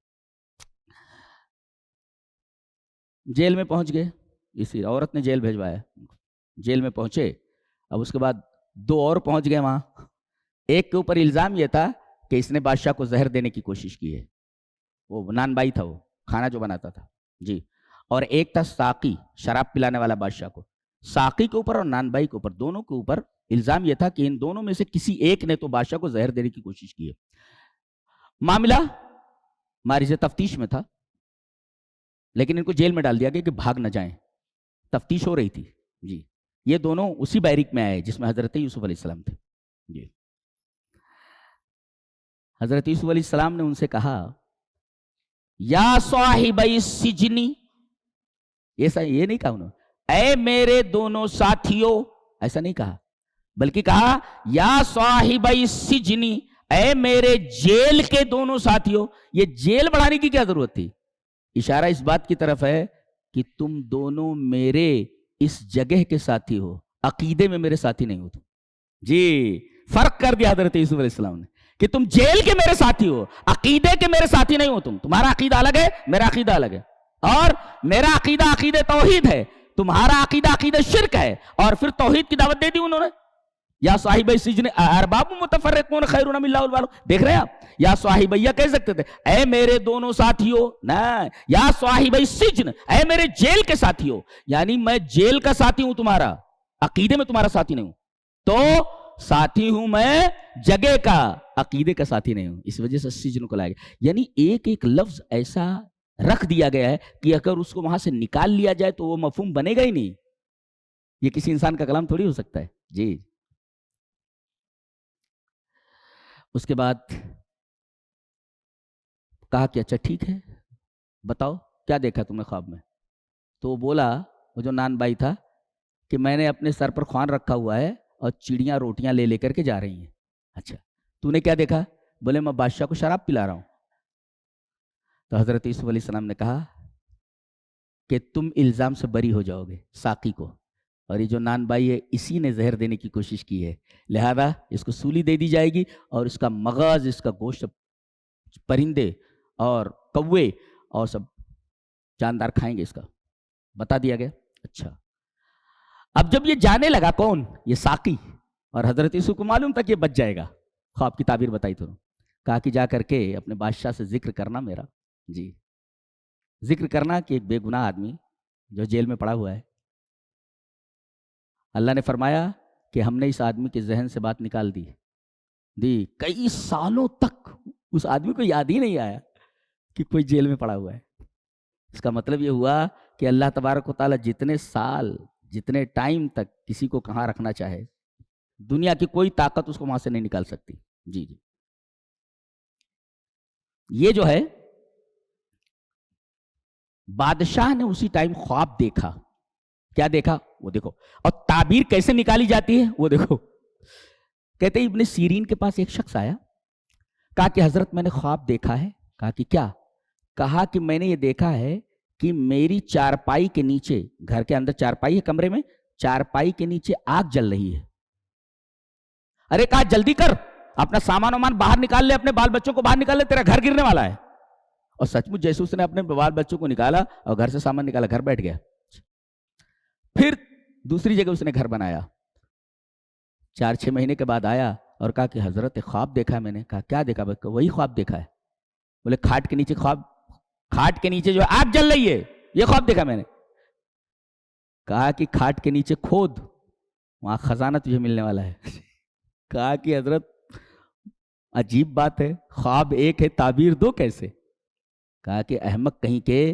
جیل میں پہنچ گئے, اسی عورت نے جیل بھیجوایا, جیل میں پہنچے. اب اس کے بعد دو اور پہنچ گئے وہاں. ایک کے اوپر الزام یہ تھا کہ اس نے بادشاہ کو زہر دینے کی کوشش کی ہے, وہ نان بائی تھا, وہ کھانا جو بناتا تھا. جی, اور ایک تھا ساقی, شراب پلانے والا بادشاہ کو. ساقی کے اوپر اور نان بائی کے اوپر, دونوں کے اوپر الزام یہ تھا کہ ان دونوں میں سے کسی ایک نے تو بادشاہ کو زہر دینے کی کوشش کی ہے. معاملہ مارج تفتیش میں تھا, لیکن ان کو جیل میں ڈال دیا گیا کہ بھاگ نہ جائیں, تفتیش ہو رہی تھی. جی, یہ دونوں اسی بیرک میں آئے جس میں حضرت یوسف علیہ السلام تھے. جی, حضرت یوسف علیہ السلام نے ان سے کہا یا صاحبی السجن, ایسا یہ نہیں کہا انہوں نے اے میرے دونوں ساتھیوں, ایسا نہیں کہا, بلکہ کہا یا صاحبی السجن, اے میرے جیل کے دونوں ساتھیوں. یہ جیل بڑھانے کی کیا ضرورت تھی؟ اشارہ اس بات کی طرف ہے کہ تم دونوں میرے اس جگہ کے ساتھی ہو, عقیدے میں میرے ساتھی نہیں ہو تم. جی, فرق کر دیا حضرت یوسف علیہ السلام نے کہ تم جیل کے میرے ساتھی ہو, عقیدے کے میرے ساتھی نہیں ہو تم. تمہارا عقیدہ الگ ہے, میرا عقیدہ الگ ہے, اور میرا عقیدہ عقیدہ توحید ہے, تمہارا عقیدہ عقیدہ شرک ہے. اور پھر توحید کی دعوت دے دی انہوں نے. یا صاحب السجن ارباب متفرقون خیر ام اللہ الوالد, دیکھ رہے ہیں آپ, یا صاحبیہ کہہ سکتے تھے اے میرے دونوں ساتھیوں, نہ یا صاحب السجن, اے میرے جیل کے ساتھیوں, یعنی میں جیل کا ساتھی ہوں تمہارا, عقیدے میں تمہارا ساتھی نہیں ہوں. تو ساتھی ہوں میں جگہ کا, عقیدے کا ساتھی نہیں ہوں. اس وجہ سے سجن کو لایا گیا. یعنی ایک ایک لفظ ایسا رکھ دیا گیا ہے کہ اگر اس کو وہاں سے نکال لیا جائے تو وہ مفہوم بنے گا ہی نہیں. یہ کسی انسان کا کلام تھوڑی ہو سکتا ہے. جی, اس کے بعد کہا کہ اچھا ٹھیک ہے, بتاؤ کیا دیکھا تم نے خواب میں؟ تو وہ بولا, وہ جو نان بائی تھا, کہ میں نے اپنے سر پر خوان رکھا ہوا ہے اور چڑیاں روٹیاں لے لے کر کے جا رہی ہیں. اچھا, تو نے کیا دیکھا؟ بولے میں بادشاہ کو شراب پلا رہا ہوں. تو حضرت یوسف علیہ السلام نے کہا کہ تم الزام سے بری ہو جاؤ گے ساقی کو, اور یہ جو نان بائی ہے اسی نے زہر دینے کی کوشش کی ہے, لہذا اس کو سولی دے دی جائے گی, اور اس کا مغز, اس کا گوشت پرندے اور کوے اور سب جاندار کھائیں گے. اس کا بتا دیا گیا. اچھا, اب جب یہ جانے لگا, کون؟ یہ ساقی, اور حضرت یوسف کو معلوم تھا کہ یہ بچ جائے گا, خواب کی تعبیر بتائی تو کہا کہ جا کر کے اپنے بادشاہ سے ذکر کرنا میرا. جی, ذکر کرنا کہ ایک بے گناہ آدمی جو جیل میں پڑا ہوا ہے, اللہ نے فرمایا کہ ہم نے اس آدمی کے ذہن سے بات نکال دی. کئی سالوں تک اس آدمی کو یاد ہی نہیں آیا کہ کوئی جیل میں پڑا ہوا ہے. اس کا مطلب یہ ہوا کہ اللہ تبارک و تعالیٰ جتنے سال, جتنے ٹائم تک کسی کو کہاں رکھنا چاہے, دنیا کی کوئی طاقت اس کو وہاں سے نہیں نکال سکتی. جی جی, یہ جو ہے بادشاہ نے اسی ٹائم خواب دیکھا. کیا دیکھا وہ دیکھو, اور تعبیر کیسے نکالی جاتی ہے وہ دیکھو. کہتے ہیں ابن سیرین کے پاس ایک شخص آیا, کہا کہ حضرت میں نے خواب دیکھا ہے. کہا کہ کیا؟ کہا کہ میں نے یہ دیکھا ہے کہ میری چارپائی کے نیچے, گھر کے اندر چارپائی ہے کمرے میں, چارپائی کے نیچے آگ جل رہی ہے. ارے کہا جلدی کر, اپنا سامان وامان باہر نکال لے, اپنے بال بچوں کو باہر نکال لے, تیرا گھر گرنے والا ہے. اور سچ مچ جیسے اس نے اپنے بال بچوں کو نکالا اور گھر سے سامان نکالا, گھر بیٹھ گیا. پھر دوسری جگہ اس نے گھر بنایا. 4-6 مہینے کے بعد آیا اور کہا کہ حضرت خواب دیکھا ہے میں نے. کہا کیا دیکھا؟ وہی خواب دیکھا ہے. بولے کھاٹ کے نیچے خواب, کھاٹ کے نیچے جو آگ جل رہی ہے, یہ خواب دیکھا میں نے. کہا کہ کھاٹ کے نیچے کھود, وہاں خزانہ تجھے ملنے والا ہے. کہا کہ حضرت عجیب بات ہے, خواب ایک ہے, تعبیر دو کیسے؟ کہا کہ احمق کہیں کے,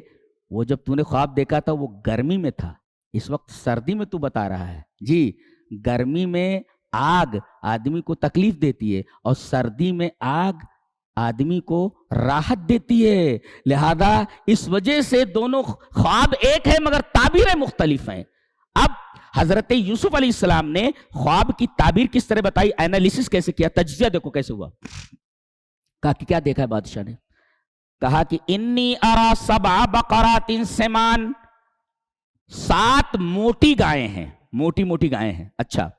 وہ جب تو نے خواب دیکھا تھا وہ گرمی میں تھا, اس وقت سردی میں تو بتا رہا ہے. جی, گرمی میں آگ آدمی کو تکلیف دیتی ہے اور سردی میں آگ آدمی کو راحت دیتی ہے, لہذا اس وجہ سے دونوں خواب ایک ہے مگر تعبیریں مختلف ہیں. اب حضرت یوسف علیہ السلام نے خواب کی تعبیر کس طرح بتائی, اینالیسس کیسے کیا, تجزیہ دیکھو کیسے ہوا. کہا کہ کیا دیکھا ہے بادشاہ نے؟ کہا کہ انی ارا سبع بقرات سمان, 7 موٹی گائیں ہیں, موٹی موٹی گائیں ہیں. اچھا,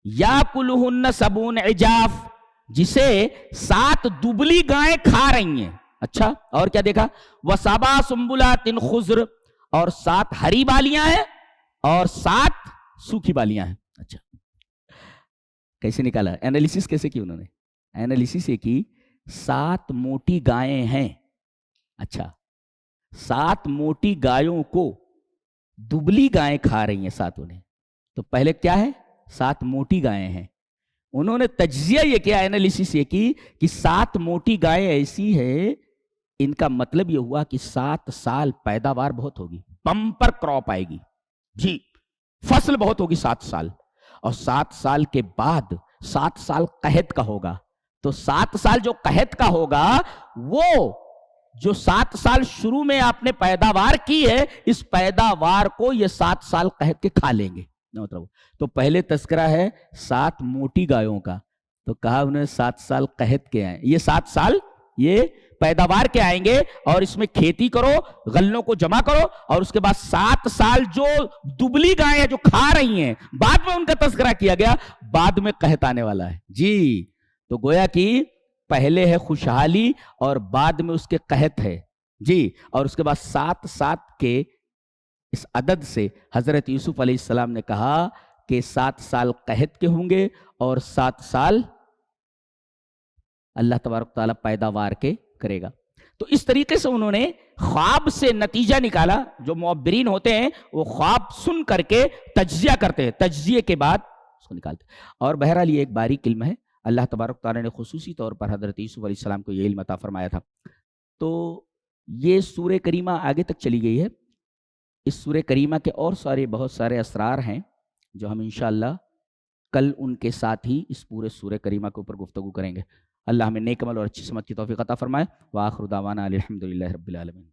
یاکلہن سبع عجاف, جسے 7 دبلی گائیں کھا رہی ہیں. اچھا, اور کیا دیکھا؟ وسبع سنبلات خضر, اور 7 ہری بالیاں ہیں اور 7 سوکھی بالیاں ہیں. اچھا, کیسے نکالا, اینالیسس کیسے کی انہوں نے؟ اینالیسس یہ کی, 7 موٹی گائیں ہیں. اچھا, 7 موٹی گایوں کو دبلی گائیں کھا رہی ہیں 7 نے. تو پہلے کیا ہے؟ 7 موٹی گائیں ہیں. انہوں نے تجزیہ یہ کیا, اینالیسس یہ کی کہ 7 موٹی گائیں ایسی ہے, ان کا مطلب یہ ہوا کہ 7 سال پیداوار بہت ہوگی, بمپر کراپ آئے گی. جی, فصل بہت ہوگی 7 سال, اور 7 سال کے بعد 7 سال قحط کا ہوگا. تو 7 سال جو قحط کا ہوگا, وہ جو 7 سال شروع میں آپ نے پیداوار کی ہے, اس پیداوار کو یہ 7 سال قحط کے کھا لیں گے. تو پہلے تذکرہ ہے 7 موٹی گایوں کا, تو کہا انہیں 7 سال قحط کے آئیں, یہ 7 سال یہ پیداوار کے آئیں گے, اور اس میں کھیتی کرو, غلوں کو جمع کرو, اور اس کے بعد 7 سال جو دبلی گائیں ہیں جو کھا رہی ہیں, بعد میں ان کا تذکرہ کیا گیا, بعد میں قحط آنے والا ہے. جی, تو گویا کہ پہلے ہے خوشحالی اور بعد میں اس کے قحط ہے. جی, اور اس کے بعد 7 کے اس عدد سے حضرت یوسف علیہ السلام نے کہا کہ 7 سال قحط کے ہوں گے اور 7 سال اللہ تبارک تعالیٰ پیداوار کے کرے گا. تو اس طریقے سے انہوں نے خواب سے نتیجہ نکالا. جو معبرین ہوتے ہیں وہ خواب سن کر کے تجزیہ کرتے ہیں, تجزیے کے بعد اس کو نکالتے ہیں. اور بہرحال یہ ایک باریک علم ہے, اللہ تبارک تعالیٰ نے خصوصی طور پر حضرت یوسف علیہ السلام کو یہ علم عطا فرمایا تھا. تو یہ سورہ کریمہ آگے تک چلی گئی ہے. اس سورہ کریمہ کے اور بہت سارے اسرار ہیں جو ہم انشاءاللہ کل ان کے ساتھ ہی اس پورے سورہ کریمہ کے اوپر گفتگو کریں گے. اللہ ہمیں نیک عمل اور اچھی سمجھ کی توفیق عطا فرمائے. وآخر دعوانا الحمدللہ رب العالمین.